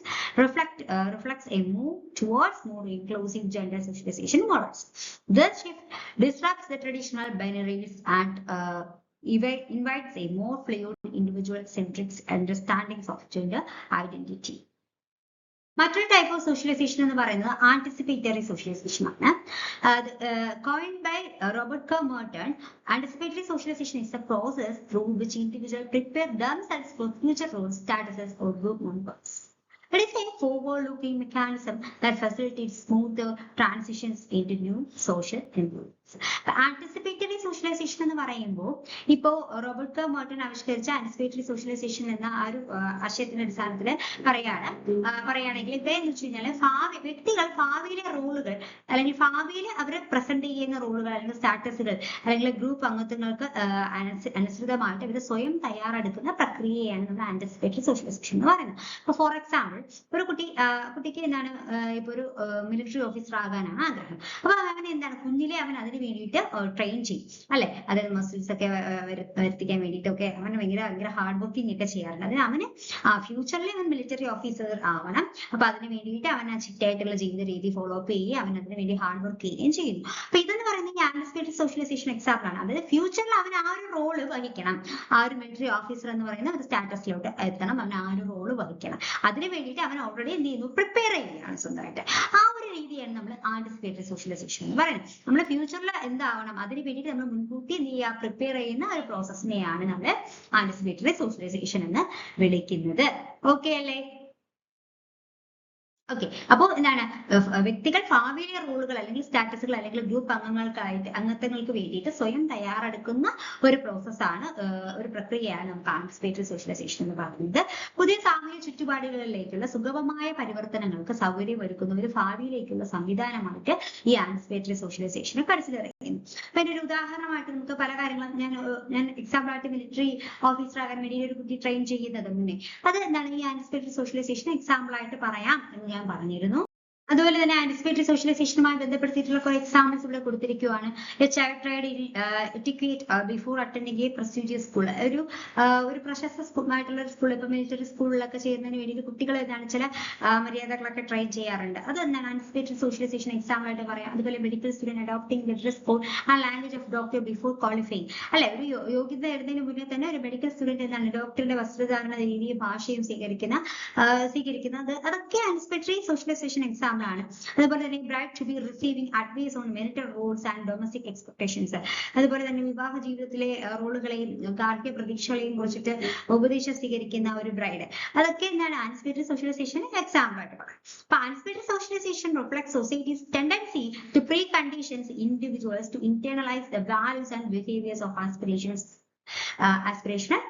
reflects a move towards more inclusive gender socialization models. This shift disrupts the traditional binaries and invites a more fluid individual-centric understandings of gender identity. മറ്റൊരു type of socialisation എന്ന് പറയുന്നത് anticipatory socialisation ആണ്. Coined by Robert K. Merton, anticipatory socialization is a process through which individuals prepare themselves for future roles, statuses, or group members. It is a forward-looking mechanism that facilitates smoother transitions into new social environments. Anticipatory socialisation എന്ന് പറയുമ്പോൾ ഇപ്പോ Robert K Merton ആവിഷ്കരിച്ച anticipatory socialisation എന്ന ആ ഒരു ആശയത്തിന്റെ അടിസ്ഥാനത്തിൽ പറയുകയാണെങ്കിൽ ഇതെന്ന് വെച്ച് കഴിഞ്ഞാൽ വ്യക്തികൾ ഭാവിയിലെ റോളുകൾ അല്ലെങ്കിൽ ഭാവിയിൽ അവർ പ്രസന്റ് ചെയ്യുന്ന റോളുകൾ അല്ലെങ്കിൽ സ്റ്റാറ്റസുകൾ അല്ലെങ്കിൽ ഗ്രൂപ്പ് അംഗത്വങ്ങൾക്ക് അനുസൃതമായിട്ട് ഇവർ സ്വയം തയ്യാറെടുക്കുന്ന പ്രക്രിയയാണ് നമ്മൾ ആന്റിസിപ്പേറ്ററി സോഷ്യലൈസേഷൻ എന്ന് പറയുന്നത്. അപ്പൊ ഫോർ എക്സാമ്പിൾ ഒരു കുട്ടിക്ക് എന്താണ് ഇപ്പൊ ഒരു മിലിറ്ററി ഓഫീസർ ആകാനാണ് ആഗ്രഹം. അപ്പൊ അവൻ എന്താണ് കുഞ്ഞിലെ അവൻ അതിന് അതിന് വേണ്ടിയിട്ട് ട്രെയിൻ ചെയ്യും അല്ലെ, അതായത് മസിൽസ് ഒക്കെ വരുത്തിക്കാൻ വേണ്ടിയിട്ടൊക്കെ അവൻ ഭയങ്കര ഹാർഡ് വർക്കിംഗ് ഒക്കെ ചെയ്യാറുണ്ട്. അതിന് അവന് ഫ്യൂച്ചറിൽ അവൻ മിലിറ്ററി ഓഫീസർ ആവണം. അപ്പൊ അതിന് വേണ്ടിയിട്ട് അവൻ ആ ചിട്ടായിട്ടുള്ള ജീവിത രീതി ഫോളോ അപ്പ് ചെയ്യുകയും അവൻ അതിന് വേണ്ടി ഹാർഡ് വർക്ക് ചെയ്യുകയും ചെയ്യുന്നു. അപ്പൊ ഇതെന്ന് പറയുന്നത് ആന്റിസിപ്പേറ്ററി സോഷ്യലൈസേഷൻ എക്സാമ്പിൾ ആണ്. അതായത് ഫ്യൂച്ചറിൽ അവൻ ആ ഒരു റോള് വഹിക്കണം, ആ ഒരു മിലിറ്ററി ഓഫീസർ എന്ന് പറയുന്ന ഒരു സ്റ്റാറ്റസിലോട്ട് എത്തണം, അവൻ ആ ഒരു റോള് വഹിക്കണം. അതിന് വേണ്ടിയിട്ട് അവൻ ഓൾറെഡി എന്ത് ചെയ്യുന്നു, പ്രിപ്പയർ ചെയ്യുകയാണ് സ്വന്തമായിട്ട്. ആ ഒരു രീതിയാണ് നമ്മൾ ആന്റിസിപ്പേറ്ററി സോഷ്യലൈസേഷൻ എന്ന് പറയുന്നത്. നമ്മൾ ഫ്യൂച്ചറിൽ എന്താവണം അതിന് വേണ്ടിയിട്ട് നമ്മൾ മുൻകൂട്ടി എന്ത് ചെയ്യുക, പ്രിപ്പയർ ചെയ്യുന്ന ഒരു പ്രോസസ്സിനെയാണ് നമ്മൾ ആന്റിസിപ്പേറ്ററി സോഷ്യലൈസേഷൻ എന്ന് വിളിക്കുന്നത്. ഓക്കെ അല്ലേ? ഓക്കെ. അപ്പോൾ എന്താണ്, വ്യക്തികൾ ഭാവിയിലെ റോളുകൾ അല്ലെങ്കിൽ സ്റ്റാറ്റസുകൾ അല്ലെങ്കിൽ ഗ്രൂപ്പ് അംഗങ്ങൾക്ക് വേണ്ടിയിട്ട് സ്വയം തയ്യാറെടുക്കുന്ന ഒരു പ്രോസസ്സാണ്, ഒരു പ്രക്രിയയാണ് നമുക്ക് ആന്റിസിപ്പേറ്ററി സോഷ്യലൈസേഷൻ എന്ന് പറയുന്നത്. പുതിയ സാമൂഹിക ചുറ്റുപാടുകളിലേക്കുള്ള സുഗമമായ പരിവർത്തനങ്ങൾക്ക് സൗകര്യമൊരുക്കുന്ന ഒരു ഭാവിയിലേക്കുള്ള സംവിധാനമായിട്ട് ഈ ആന്റിസിപ്പേറ്ററി സോഷ്യലൈസേഷൻ കൺസിഡർ ചെയ്യുന്നു. അപ്പൊ അതിന്റെ ഒരു ഉദാഹരണമായിട്ട് നമുക്ക് പല കാര്യങ്ങളും ഞാൻ എക്സാമ്പിൾ ആയിട്ട് മിലിറ്ററി ഓഫീസർ ആകാൻ വേണ്ടി ഒരു കുട്ടി ട്രെയിൻ ചെയ്യുന്നത് മുന്നേ അത് എന്താണ് ഈ ആന്റിസിപ്പേറ്ററി സോഷ്യലൈസേഷൻ എക്സാമ്പിൾ ആയിട്ട് പറയാം എന്ന് ഞാൻ പറഞ്ഞിരുന്നു. അതുപോലെ തന്നെ ആന്റിസിപ്പേറ്ററി സോഷ്യലൈസേഷനുമായി ബന്ധപ്പെടുത്തിയിട്ടുള്ള കുറെ എക്സാമ്പിൾസ് ഇവിടെ കൊടുത്തിരിക്കുകയാണ്. A child tried in etiquette before attending a prestigious school. ഒരു പ്രശസ്ത സ്കൂളായിട്ടുള്ള ഒരു സ്കൂൾ, ഇപ്പൊ മിലിറ്ററി സ്കൂളിലൊക്കെ ചെയ്യുന്നതിന് വേണ്ടി കുട്ടികൾ എന്താണ് ചില മര്യാദകളൊക്കെ ട്രെയിൻ ചെയ്യാറുണ്ട്. അത് എന്താണ് ആന്റിസിപ്പേറ്ററി സോഷ്യലൈസേഷൻ എക്സാമ്പിൾ ആയിട്ട് പറയാം. അതുപോലെ medical student adopting the dress code and language of doctor before qualifying. അല്ലെ, ഒരു യോഗ്യത എഴുതുന്നതിന് മുന്നേ തന്നെ ഒരു മെഡിക്കൽ സ്റ്റുഡന്റ് എന്താണ് ഡോക്ടറുടെ വസ്ത്രധാരണ രീതിയും ഭാഷയും സ്വീകരിക്കുന്നത് അതൊക്കെ ആന്റിസിപ്പേറ്ററി സോഷ്യലൈസേഷൻ എക്സാമ്പിൾ ആണ്. അതുപോലെ തന്നെ bride to be receiving advice on marital roles and domestic expectations. അതുപോലെ തന്നെ വിവാഹ ജീവിതത്തിലെ റോളുകളെയും ഗാർഹിക പ്രതീക്ഷകളെയും കുറിച്ചിട്ട് ഉപദേശം സ്വീകരിക്കുന്ന ഒരു ബ്രൈഡ്, അതൊക്കെ എന്താണ് ആന്റിസിപ്പേറ്ററി സോഷ്യലൈസേഷൻ എക്സാമ്പിൾ ആയിട്ട് പറയാം. അപ്പൊ anticipatory socialisation reflects society's tendency to preconditions individuals to internalise the values and behaviours of aspirational.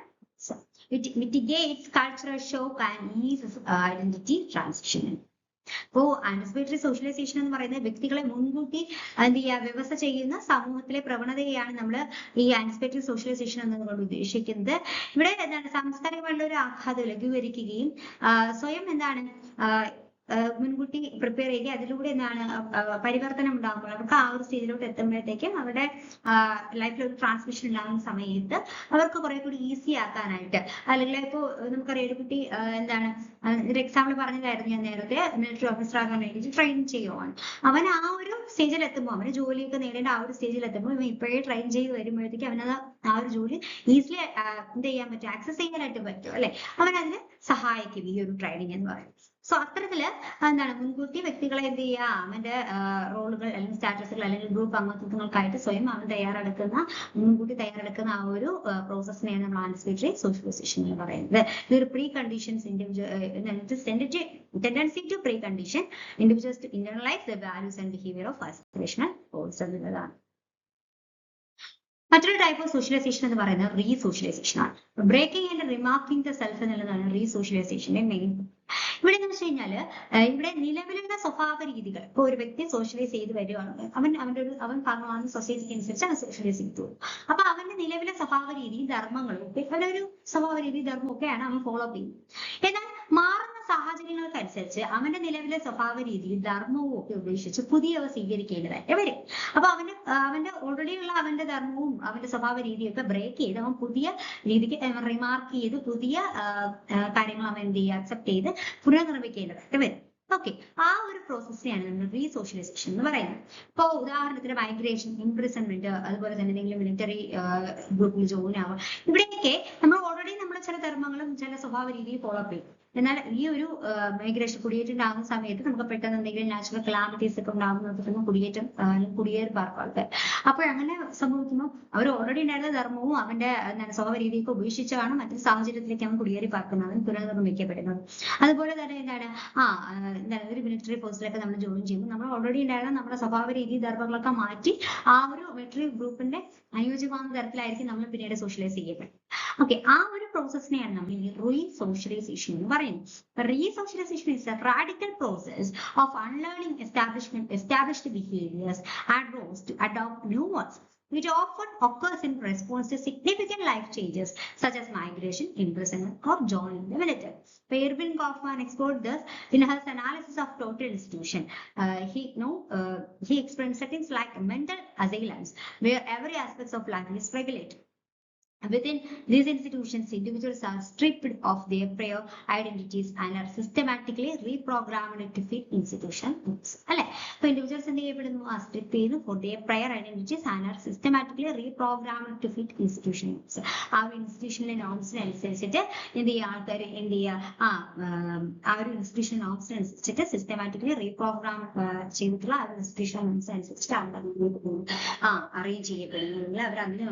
It mitigates cultural shock and eases identity transition. അപ്പോ ആന്റിസിപ്പേറ്ററി സോഷ്യലൈസേഷൻ എന്ന് പറയുന്നത് വ്യക്തികളെ മുൻകൂട്ടി എന്ത് ചെയ്യുക, വ്യവസ്ഥ ചെയ്യുന്ന സമൂഹത്തിലെ പ്രവണതയാണ് നമ്മൾ ഈ ആന്റിസിപ്പേറ്ററി സോഷ്യലൈസേഷൻ എന്നതുകൊണ്ട് ഉദ്ദേശിക്കുന്നത്. ഇവിടെ എന്താണ് സാംസ്കാരികമായിട്ടുള്ള ഒരു ആഘാതം ലഘൂകരിക്കുകയും സ്വയം എന്താണ് മുൻകൂട്ടി പ്രിപ്പയർ ചെയ്യുക, അതിലൂടെ എന്താണ് പരിവർത്തനം ഉണ്ടാകുമ്പോൾ അവർക്ക് ആ ഒരു സ്റ്റേജിലോട്ട് എത്തുമ്പോഴത്തേക്കും അവരുടെ ലൈഫിൽ ഒരു ട്രാൻസ്മിഷൻ ഉണ്ടാകുന്ന സമയത്ത് അവർക്ക് കുറെ കൂടി ഈസി ആക്കാനായിട്ട്, അല്ലെങ്കിൽ ഇപ്പോൾ നമുക്കറിയാം ഒരു കുട്ടി എന്താണ് ഒരു എക്സാമ്പിൾ പറഞ്ഞതായിരുന്നു ഞാൻ നേരത്തെ, മിലിറ്ററി ഓഫീസർ ആകാൻ വേണ്ടിയിട്ട് ട്രെയിൻ ചെയ്യുവാണ്. അവൻ ആ ഒരു സ്റ്റേജിൽ എത്തുമ്പോൾ, അവന് ജോലിയൊക്കെ നേടേണ്ട ആ ഒരു സ്റ്റേജിൽ എത്തുമ്പോൾ ഇവൻ ഇപ്പോഴേ ട്രെയിൻ ചെയ്ത് വരുമ്പോഴത്തേക്ക് അവനത് ആ ഒരു ജോലി ഈസിലി എന്ത് ചെയ്യാൻ പറ്റും, ആക്സസ് ചെയ്യാനായിട്ട് പറ്റും അല്ലെ. അവനതിന് സഹായിക്കും ഈ ഒരു ട്രെയിനിങ് എന്ന് പറയുന്നത്. സോ അത്തരത്തില് എന്താണ് മുൻകൂട്ടി വ്യക്തികളെ എന്ത് ചെയ്യുക, അവന്റെ റോളുകൾ അല്ലെങ്കിൽ സ്റ്റാറ്റസുകൾ അല്ലെങ്കിൽ ഗ്രൂപ്പ് അംഗത്വങ്ങൾക്കായിട്ട് സ്വയം അവൻ മുൻകൂട്ടി തയ്യാറെടുക്കുന്ന ആ ഒരു പ്രോസസ്സിനെയാണ് നമ്മൾ ആന്റിസിപ്പേറ്ററി സോഷ്യലൈസേഷൻ എന്ന് പറയുന്നത്. ഇതൊരു pre conditions tendency to pre condition individuals to internalise the values and behaviour of aspirational goals എന്നുള്ളതാണ്. മറ്റൊരു ടൈപ്പ് ഓഫ് സോഷ്യലൈസേഷൻ എന്ന് പറയുന്നത് റീസോഷ്യലൈസേഷൻ ആണ്. Breaking and remarking the self എന്നുള്ളതാണ് റീസോഷ്യലൈസേഷന്റെ മെയിൻ. ഇവിടെ എന്ന് വെച്ച് കഴിഞ്ഞാല് ഇവിടെ നിലവിലുള്ള സ്വഭാവ രീതികൾ, ഇപ്പൊ ഒരു വ്യക്തി സോഷ്യലൈസ് ചെയ്ത് വരുവാണ്, അവൻ കാണുന്ന സൊസൈറ്റിക്ക് അനുസരിച്ച് അവൻ സോഷ്യലൈസ് ചെയ്തു. അപ്പൊ അവന്റെ നിലവിലെ സ്വഭാവ രീതി ധർമ്മങ്ങളും ഒക്കെ ഒരു സ്വഭാവ രീതി ധർമ്മം ഒക്കെയാണ് അവൻ ഫോളോ അപ്പ് ചെയ്യുന്നത്. എന്നാൽ മാറുന്ന സാഹചര്യങ്ങൾക്കനുസരിച്ച് അവന്റെ നിലവിലെ സ്വഭാവ രീതി ധർമ്മവും ഒക്കെ ഉപേക്ഷിച്ച് പുതിയവ സ്വീകരിക്കേണ്ടതായിട്ട് വരും. അപ്പൊ അവന്റെ ഓൾറെഡി ഉള്ള അവന്റെ ധർമ്മവും അവന്റെ സ്വഭാവ രീതിയും ഒക്കെ ബ്രേക്ക് ചെയ്ത് അവൻ പുതിയ രീതിക്ക് റിമാർക്ക് ചെയ്ത് പുതിയ കാര്യങ്ങൾ അവൻ എന്ത് ചെയ്യുക, അക്സെപ്റ്റ് ചെയ്ത് പുനർനിർമ്മിക്കേണ്ടതായിട്ട് വരും. ഓക്കെ, ആ ഒരു പ്രോസസ്സിനെയാണ് നമ്മൾ റീസോഷ്യലൈസേഷൻ എന്ന് പറയുന്നത്. ഇപ്പൊ ഉദാഹരണത്തിന് മൈഗ്രേഷൻ, ഇംപ്രിസൺമെന്റ്, അതുപോലെ തന്നെ എന്തെങ്കിലും മിലിറ്ററി ഗ്രൂപ്പിൽ ജോയിൻ ആവുക, ഇവിടെയൊക്കെ നമ്മൾ ഓൾറെഡി നമ്മൾ ചില ധർമ്മങ്ങളും ചില സ്വഭാവ രീതിയും ഫോളോ അപ്പ് ചെയ്യും. എന്നാൽ ഈ ഒരു മൈഗ്രേഷൻ കുടിയേറ്റുണ്ടാകുന്ന സമയത്ത് നമുക്ക് പെട്ടെന്ന് എന്തെങ്കിലും നാച്ചുറൽ ക്ലാമിറ്റീസ് ഒക്കെ ഉണ്ടാകുന്ന കുടിയേറി പാർക്കും ആൾക്കാർ. അപ്പോൾ അങ്ങനെ സംഭവിക്കുമ്പോൾ അവർ ഓൾറെഡി ഉണ്ടായിരുന്ന ധർമ്മവും അവന്റെ സ്വഭാവ രീതിയൊക്കെ ഉപേക്ഷിച്ചാണ് മറ്റൊരു സാഹചര്യത്തിലേക്ക് അവൻ കുടിയേറി പാർക്കുന്നത്, അവൻ പുനർനിർമ്മിക്കപ്പെടുന്നത്. അതുപോലെ തന്നെ എന്താണ് ഒരു മിലിറ്ററി പോസ്റ്റിലൊക്കെ നമ്മൾ ജോയിൻ ചെയ്യുമ്പോൾ നമ്മൾ ഓൾറെഡി ഉണ്ടായിരുന്ന നമ്മുടെ സ്വഭാവ രീതി ധർമ്മങ്ങളൊക്കെ മാറ്റി ആ ഒരു മിലിറ്ററി ഗ്രൂപ്പിന്റെ അനുയോജ്യമാകുന്ന തരത്തിലായിരിക്കും നമ്മൾ പിന്നീട് സോഷ്യലൈസ് ചെയ്യപ്പെടുന്നത്. ഓക്കെ, ആ ഒരു പ്രോസസ്സിനെയാണ് നമ്മൾ ഈ റീസോഷ്യലൈസേഷൻ എന്ന് പറയുന്നത്. Resocialization is a radical process of unlearning established behaviors and roles to adopt new ones. which often occurs in response to significant life changes such as migration, imprisonment, or joining the military. Erving Goffman explored this in his analysis of total institution. He explained settings like mental asylums, where every aspect of life is regulated. Within these institutions, individuals are stripped of their prior identities and are systematically reprogrammed to fit institution norms. അല്ലെ? So individuals എന്ത് ചെയ്യപ്പെടുന്നു? Strip ചെയ്യുന്നു for their prior identities and are systematically reprogrammed to fit institution norms. ആ ഒരു ഇൻസ്റ്റിറ്റ്യൂഷനിലെ നോംസിനനുസരിച്ചിട്ട് എന്ത് ചെയ്യുക? ആൾക്കാർ എന്ത് ചെയ്യുക? ആ ഒരു ഇൻസ്റ്റിറ്റ്യൂഷൻ നോംസിനനുസരിച്ചിട്ട് സിസ്റ്റമാറ്റിക്കലി റീപ്രോഗ്രാം ചെയ്തിട്ടുള്ള ആ ഒരു ഇൻസ്റ്റിറ്റ്യൂഷൻ നോംസിനനുസരിച്ചിട്ട് ആൾക്കാർ അറേഞ്ച് ചെയ്യപ്പെടുന്നു. അവർ അതിന്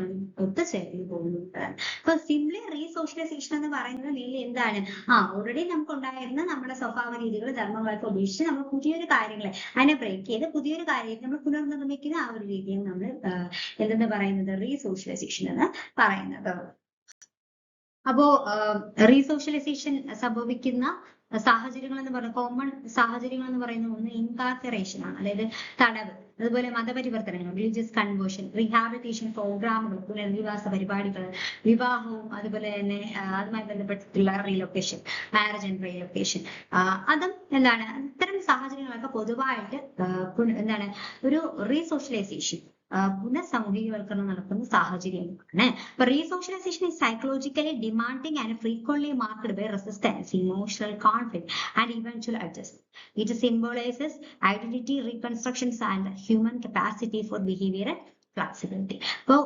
ഒത്തുചേർന്ന് പോകുന്നു. അപ്പൊ സിംപ്ലി റീസോഷ്യലൈസേഷൻ എന്ന് പറയുന്നത് മെയിൻലി എന്താണ്? ഓൾറെഡി നമുക്ക് ഉണ്ടായിരുന്ന നമ്മുടെ സ്വഭാവ രീതികൾ, ധർമ്മങ്ങളൊക്കെ ഉപേക്ഷിച്ച് നമ്മൾ പുതിയൊരു കാര്യങ്ങളെ അതിനെ ബ്രേക്ക് ചെയ്ത് പുതിയൊരു കാര്യം നമ്മൾ പുനർനിർമ്മിക്കുന്ന ആ ഒരു രീതിയിൽ നമ്മൾ എന്തെന്ന് പറയുന്നത് റീസോഷ്യലൈസേഷൻ എന്ന് പറയുന്നത്. അപ്പോ റീസോഷ്യലൈസേഷൻ സംഭവിക്കുന്ന സാഹചര്യങ്ങൾ എന്ന് പറയുന്നത്, കോമൺ സാഹചര്യങ്ങൾ എന്ന് പറയുന്നത് ഒന്ന് ഇൻകാർസറേഷൻ ആണ്, അതായത് തടവ്. അതുപോലെ മതപരിവർത്തനങ്ങൾ, റിലീജിയസ് കൺവേർഷൻ, റീഹാബിലിറ്റേഷൻ പ്രോഗ്രാമുകൾ, പുനരധിവാസ പരിപാടികൾ, വിവാഹവും അതുപോലെ തന്നെ അതുമായി ബന്ധപ്പെട്ടിട്ടുള്ള റീലൊക്കേഷൻ, മാരേജ് ആൻഡ് റീലൊക്കേഷൻ. അതും എന്താണ്, ഇത്തരം സാഹചര്യങ്ങളൊക്കെ പൊതുവായിട്ട് എന്താണ് ഒരു റീസോഷ്യലൈസേഷൻ പുനഃസമൂഹീകരണം നടക്കുന്ന സാഹചര്യമാണ്. അപ്പൊ റീസോഷ്യലൈസേഷൻ is psychologically demanding and frequently marked by resistance, emotional conflict, and eventual adjustment. It symbolizes identity reconstructions and human capacity for behavioral flexibility. അപ്പോൾ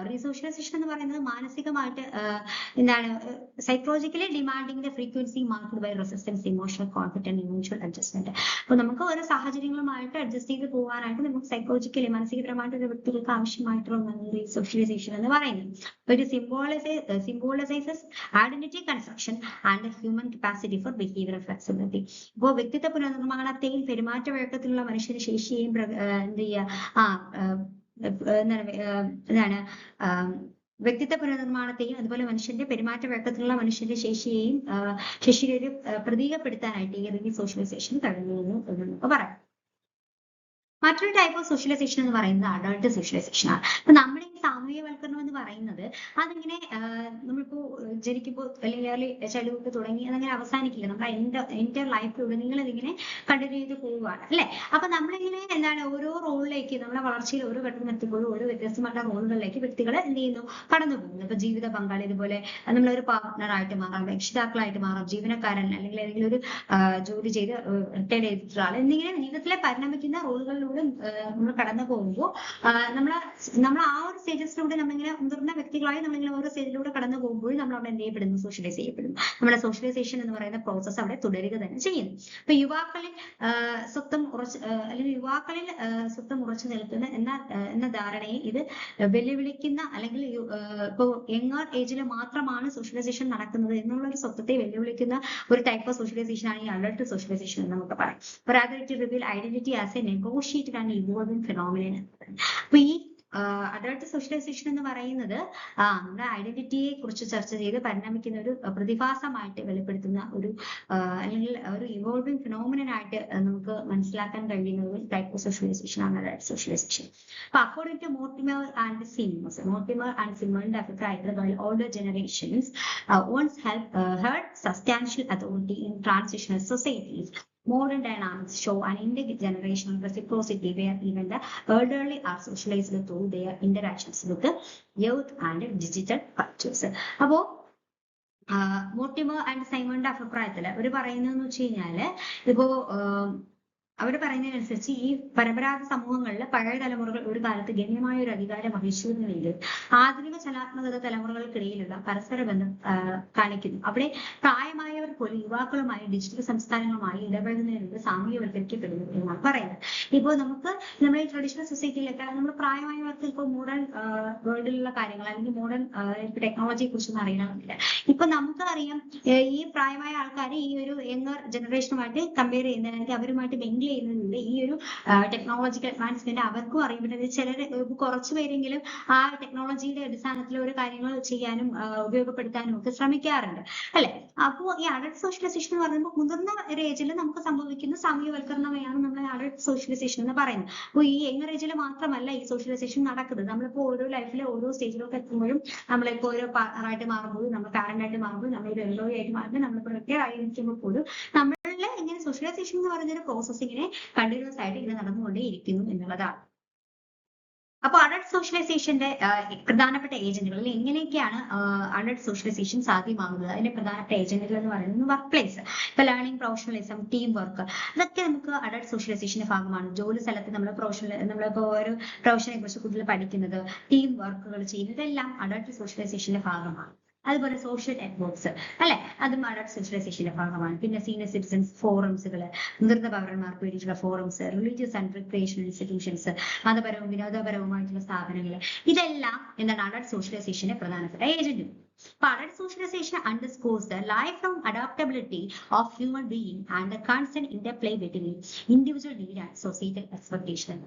റീസോഷ്യലൈസേഷൻ എന്ന് പറയുന്നത് മാനസികമായിട്ട് എന്താണ് psychologically demanding the frequency marked by resistance, emotional conflict and emotional adjustment. അപ്പോൾ നമുക്ക് ഓരോ സാഹചര്യങ്ങളുമായിട്ട് adjust ചെയ്ത് പോകാനായിട്ട് നമുക്ക് സൈക്കോളജിക്കലി മാനസികപരമായിട്ട് ഒരു വ്യക്തികൾക്ക് ആവശ്യമായിട്ടുള്ള ഒന്നാണ് റീസോഷ്യലൈസേഷൻ എന്ന് പറയുന്നത്. ഒരു symbolises identity construction and human capacity for behavioural flexibility. ഇപ്പോൾ വ്യക്തിത്വ പുനർനിർമ്മാണത്തെയും പെരുമാറ്റ വഴക്കത്തിലുള്ള മനുഷ്യന്റെ ശേഷിയെയും എന്ത് ചെയ്യുക എന്താണ് വ്യക്തിത്വ പുനർനിർമ്മാണത്തെയും അതുപോലെ മനുഷ്യന്റെ പെരുമാറ്റ വഴക്കത്തിലുള്ള മനുഷ്യന്റെ ശേഷിയെ ഒരു പ്രതീകപ്പെടുത്താനായിട്ട് ഈ റീസോഷ്യലൈസേഷൻ കഴിഞ്ഞു എന്ന് നമുക്ക് പറയാം. മറ്റൊരു ടൈപ്പ് ഓഫ് സോഷ്യലൈസേഷൻ എന്ന് പറയുന്നത് അഡൾട്ട് സോഷ്യലൈസേഷൻ ആണ്. അപ്പൊ നമ്മുടെ ഈ സാമൂഹ്യവൽക്കരണം എന്ന് പറയുന്നത് അതിങ്ങനെ നമ്മളിപ്പോ ജനിക്കുമ്പോൾ അല്ലെങ്കിൽ ഏർലി ചൈൽഡ്ഹുഡ് തുടങ്ങി അതങ്ങനെ അവസാനിക്കില്ല. നമ്മുടെ എൻ്റെ ലൈഫിലൂടെ നിങ്ങളിതിങ്ങനെ കണ്ടിന്യൂ ചെയ്ത് പോവുകയാണ് അല്ലെ. അപ്പൊ നമ്മളിങ്ങനെ എന്താണ് ഓരോ റോളിലേക്ക് നമ്മുടെ വളർച്ചയിൽ ഓരോ ഘട്ടം എത്തുമ്പോഴും ഓരോ വ്യത്യസ്തമായിട്ടുള്ള റോളുകളിലേക്ക് വ്യക്തികൾ എന്ത് ചെയ്യുന്നു കടന്നു പോകുന്നു. ഇപ്പൊ ജീവിത പങ്കാളി, ഇതുപോലെ നമ്മളൊരു പാർട്ട്ണറായിട്ട് മാറാം, രക്ഷിതാക്കളായിട്ട് മാറാം, ജീവനക്കാരൻ അല്ലെങ്കിൽ ഏതെങ്കിലും ഒരു ജോലി ചെയ്ത് റിട്ടയർ ചെയ്തിട്ടുള്ള ആൾ എന്നിങ്ങനെ ജീവിതത്തിലെ പരിണമിക്കുന്ന റോളുകളിലൂടെ നമ്മൾ കടന്നു പോകുമ്പോൾ നമ്മൾ ആ ഒരു സ്റ്റേജസിലൂടെ നമ്മളിങ്ങനെ മുതിർന്ന വ്യക്തികളായി നമ്മളിങ്ങനെ ഓരോ സ്റ്റേജിലൂടെ കടന്നു പോകുമ്പോൾ നമ്മൾ അവിടെ എന്ത് ചെയ്യപ്പെടുന്നു? സോഷ്യലൈസ് ചെയ്യപ്പെടുന്നു. നമ്മുടെ സോഷ്യലൈസേഷൻ എന്ന് പറയുന്ന പ്രോസസ്സ് അവിടെ തുടരുക തന്നെ ചെയ്യുന്നു. ഇപ്പൊ യുവാക്കളിൽ സ്വത്വം ഉറച്ചു നിൽക്കുന്ന എന്ന ധാരണയെ ഇത് വെല്ലുവിളിക്കുന്ന, അല്ലെങ്കിൽ ഇപ്പോ യങ്ങർ ഏജിൽ മാത്രമാണ് സോഷ്യലൈസേഷൻ നടക്കുന്നത് എന്നുള്ള ഒരു സ്വത്വത്തെ വെല്ലുവിളിക്കുന്ന ഒരു ടൈപ്പ് ഓഫ് സോഷ്യലൈസേഷൻ ആണ് ഈ അഡൾട്ട് സോഷ്യലൈസേഷൻ എന്ന് നമുക്ക് പറയാം. Rather it reveal identity as a negotiated and evolving phenomenon. അപ്പൊ ഈ അഡൾട്ട് സോഷ്യലൈസേഷൻ എന്ന് പറയുന്നത് നമ്മുടെ ഐഡന്റിറ്റിയെ കുറിച്ച് ചർച്ച ചെയ്ത് പരിണമിക്കുന്ന ഒരു പ്രതിഭാസമായിട്ട് വെളിപ്പെടുത്തുന്ന ഒരു അല്ലെങ്കിൽ ഒരു ഇവോൾവിംഗ് ഫിനോമിനൻ ആയിട്ട് നമുക്ക് മനസ്സിലാക്കാൻ കഴിയുന്ന ഒരു ടൈപ്പ് ഓഫ് സോഷ്യലൈസേഷൻ ആണ് അഡൾട്ട് സോഷ്യലൈസേഷൻ. അപ്പൊ അക്കോർഡിംഗ് ടു മോർട്ടിമർ ആൻഡ് സിമറിന്റെ അഭിപ്രായത്തിൽ while older generations once held substantial authority in transitional societies, modern dynamics show an intergenerational reciprocity where even the elderly are socialized through their interactions with the youth and digital cultures. അപ്പോ Mortimer and സൈമണിന്റെ അഭിപ്രായത്തില് അവർ പറയുന്നതെന്ന് വെച്ച് കഴിഞ്ഞാല് ഇപ്പോ അവർ പറയുന്നതിനനുസരിച്ച് ഈ പരമ്പരാഗത സമൂഹങ്ങളിൽ പഴയ തലമുറകൾ ഒരു കാലത്ത് ഗണ്യമായ ഒരു അധികാരം വഹിച്ചിരുന്നുവെങ്കിൽ ആധുനിക ചലനാത്മകത തലമുറകൾക്കിടയിലുള്ള പരസ്പര ബന്ധം കാണിക്കുന്നു. അവിടെ പ്രായമായവർ പോലും യുവാക്കളുമായി ഡിജിറ്റൽ സംസ്കാരങ്ങളുമായി ഇടപെടുന്നതിലൂടെ സാമൂഹ്യവൽക്കരിക്കപ്പെടുന്നു എന്നാണ് പറയുന്നത്. ഇപ്പോൾ നമ്മുടെ ഈ ട്രഡീഷണൽ സൊസൈറ്റിയിലൊക്കെ നമ്മൾ പ്രായമായവർക്ക് ഇപ്പോൾ മോഡേൺ വേൾഡിലുള്ള കാര്യങ്ങൾ അല്ലെങ്കിൽ മോഡേൺ ടെക്നോളജിയെ കുറിച്ചൊന്നും അറിയണമെന്നില്ല. ഇപ്പൊ നമുക്കറിയാം ഈ പ്രായമായ ആൾക്കാർ ഈ ഒരു യങ്ങർ ജനറേഷനുമായിട്ട് കമ്പയർ ചെയ്യുന്നതിനായിട്ട് അവരുമായിട്ട് മിങ്കിൾ ചെയ്യുന്നുണ്ട്. ഈ ഒരു ടെക്നോളജിക്കൽ അഡ്വാൻസ്മെന്റ് അവർക്കും അറിയപ്പെടുന്നത് ചിലർ കുറച്ചു പേരെങ്കിലും ആ ടെക്നോളജിയുടെ അടിസ്ഥാനത്തിൽ ഒരു കാര്യങ്ങൾ ചെയ്യാനും ഉപയോഗപ്പെടുത്താനും ഒക്കെ ശ്രമിക്കാറുണ്ട് അല്ലെ. അപ്പോൾ ഈ അഡൾട്ട് സോഷ്യലൈസേഷൻ എന്ന് പറയുമ്പോൾ മുതിർന്ന ഒരു ഏജിൽ നമുക്ക് സംഭവിക്കുന്ന സാമൂഹ്യവൽക്കരണമാണ് നമ്മൾ അഡൾട്ട് സോഷ്യലൈസേഷൻ എന്ന് പറയുന്നത്. അപ്പോൾ ഈ യങ്ങർ ഏജിൽ മാത്രമല്ല ഈ സോഷ്യലൈസേഷൻ നടക്കുന്നത്. നമ്മളിപ്പോ ഓരോ ലൈഫിലെ ഓരോ സ്റ്റേജിലൊക്കെ എത്തുമ്പോഴും നമ്മളിപ്പോ ഓരോ പാർട്ണറായിട്ട് മാറുമ്പോഴും നമ്മൾ പാരന്റ് ആയിട്ട് മാറുമ്പോഴും നമ്മളൊരു എംപ്ലോയി ആയിട്ട് മാറുമ്പോൾ നമ്മളിപ്പോ റിട്ടയർ ആയിരിക്കുമ്പോൾ പോലും നമ്മളിലെ ഇങ്ങനെ സോഷ്യലൈസേഷൻ എന്ന് പറയുന്ന ഒരു പ്രോസസ് ഇങ്ങനെ കണ്ടിന്യൂസ് ആയിട്ട് ഇങ്ങനെ നടന്നുകൊണ്ടേ ഇരിക്കുന്നു എന്നുള്ളതാണ്. അപ്പൊ അഡൾട്ട് സോഷ്യലൈസേഷന്റെ പ്രധാനപ്പെട്ട ഏജന്റുകൾ എങ്ങനെയൊക്കെയാണ് അഡൾട്ട് സോഷ്യലൈസേഷൻ സാധ്യമാകുന്നത്? അതിന്റെ പ്രധാനപ്പെട്ട ഏജന്റുകൾ എന്ന് പറയുന്നത് വർക്ക് പ്ലേസ്, ഇപ്പൊ ലേണിംഗ്, പ്രൊഫഷണലിസം, ടീം വർക്ക്, ഇതൊക്കെ നമുക്ക് അഡൾട്ട് സോഷ്യലൈസേഷന്റെ ഭാഗമാണ്. ജോലി സ്ഥലത്ത് നമ്മളിപ്പോ ഒരു പ്രൊഫഷനെ കുറിച്ച് കൂടുതൽ പഠിക്കുന്നത്, ടീം വർക്കുകൾ ചെയ്യുന്നത്, ഇതെല്ലാം അഡൾട്ട് സോഷ്യലൈസേഷന്റെ ഭാഗമാണ്. അതുപോലെ സോഷ്യൽ നെറ്റ്വർക്ക്സ് അല്ലെ, അതും അഡൾട്ട് സോഷ്യലൈസേഷന്റെ ഭാഗമാണ്. പിന്നെ സീനിയർ സിറ്റിസൺസ് ഫോറംസുകൾ, മുതിർന്ന പൗരന്മാർക്ക് വേണ്ടിയിട്ടുള്ള forums, religious and recreational institutions, മതപരവും വിനോദപരവുമായിട്ടുള്ള സ്ഥാപനങ്ങൾ, ഇതെല്ലാം എന്താണ് അഡൾട്ട് സോഷ്യലൈസേഷന്റെ പ്രധാനപ്പെട്ട agent. Adult socialization underscores the lifelong adaptability of human being and the constant interplay between individual need and societal expectation.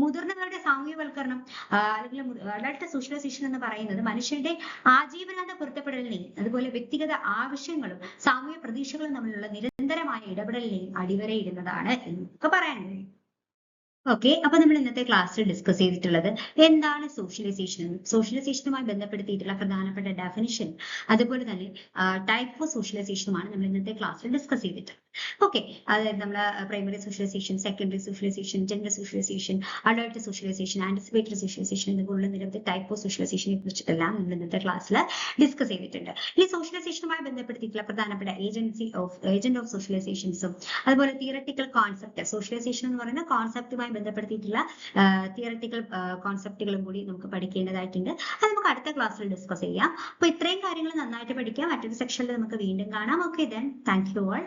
മുതിർന്നവരുടെ സാമൂഹ്യവൽക്കരണം അല്ലെങ്കിൽ അഡൾട്ട് സോഷ്യലൈസേഷൻ എന്ന് പറയുന്നത് മനുഷ്യരുടെ ആജീവനാന്ത പൊരുത്തപ്പെടലിനെയും അതുപോലെ വ്യക്തിഗത ആവശ്യങ്ങളും സാമൂഹ്യ പ്രതീക്ഷകളും തമ്മിലുള്ള നിരന്തരമായ ഇടപെടലിനെയും അടിവരയിടുന്നതാണ് എന്നൊക്കെ പറയാൻ കഴിയും. ഓക്കെ, അപ്പൊ നമ്മൾ ഇന്നത്തെ ക്ലാസ്സിൽ ഡിസ്കസ് ചെയ്തിട്ടുള്ളത് എന്താണ് സോഷ്യലൈസേഷൻ, സോഷ്യലൈസേഷനുമായി ബന്ധപ്പെടുത്തിയിട്ടുള്ള പ്രധാനപ്പെട്ട ഡെഫിനിഷൻ, അതുപോലെ തന്നെ ടൈപ്പ് ഓഫ് സോഷ്യലൈസേഷനുമാണ് നമ്മൾ ഇന്നത്തെ ക്ലാസ്സിൽ ഡിസ്കസ് ചെയ്തിട്ടുള്ളത്. ഓക്കെ, അതായത് നമ്മൾ primary socialisation, secondary socialisation, gender socialisation, adult socialisation, anticipatory socialisation എന്നിവയുള്ള നിരവധി ടൈപ്പ് ഓഫ് സോഷ്യലൈസേഷനെ കുറിച്ചിട്ടെല്ലാം നമ്മൾ ഇന്നത്തെ ക്ലാസ്സിൽ ഡിസ്കസ് ചെയ്തിട്ടുണ്ട്. ഈ സോഷ്യലൈസേഷനുമായി ബന്ധപ്പെടുത്തിയിട്ടുള്ള പ്രധാനപ്പെട്ട ഏജന്റ് ഓഫ് സോഷ്യലൈസേഷൻസും അതുപോലെ തിയററ്റിക്കൽ കോൺസെപ്റ്റ്, സോഷ്യലൈസേഷൻ എന്ന് പറയുന്ന കോൺസെപ്റ്റുമായി ബന്ധപ്പെടുത്തിയിട്ടുള്ള തിയററ്റിക്കൽ കോൺസെപ്റ്റുകളും കൂടി നമുക്ക് പഠിക്കേണ്ടതായിട്ടുണ്ട്. അത് നമുക്ക് അടുത്ത ക്ലാസ്സിൽ ഡിസ്കസ് ചെയ്യാം. അപ്പൊ ഇത്രയും കാര്യങ്ങൾ നന്നായിട്ട് പഠിക്കാം. മറ്റൊരു സെക്ഷനിൽ നമുക്ക് വീണ്ടും കാണാം. Okay, then thank you all.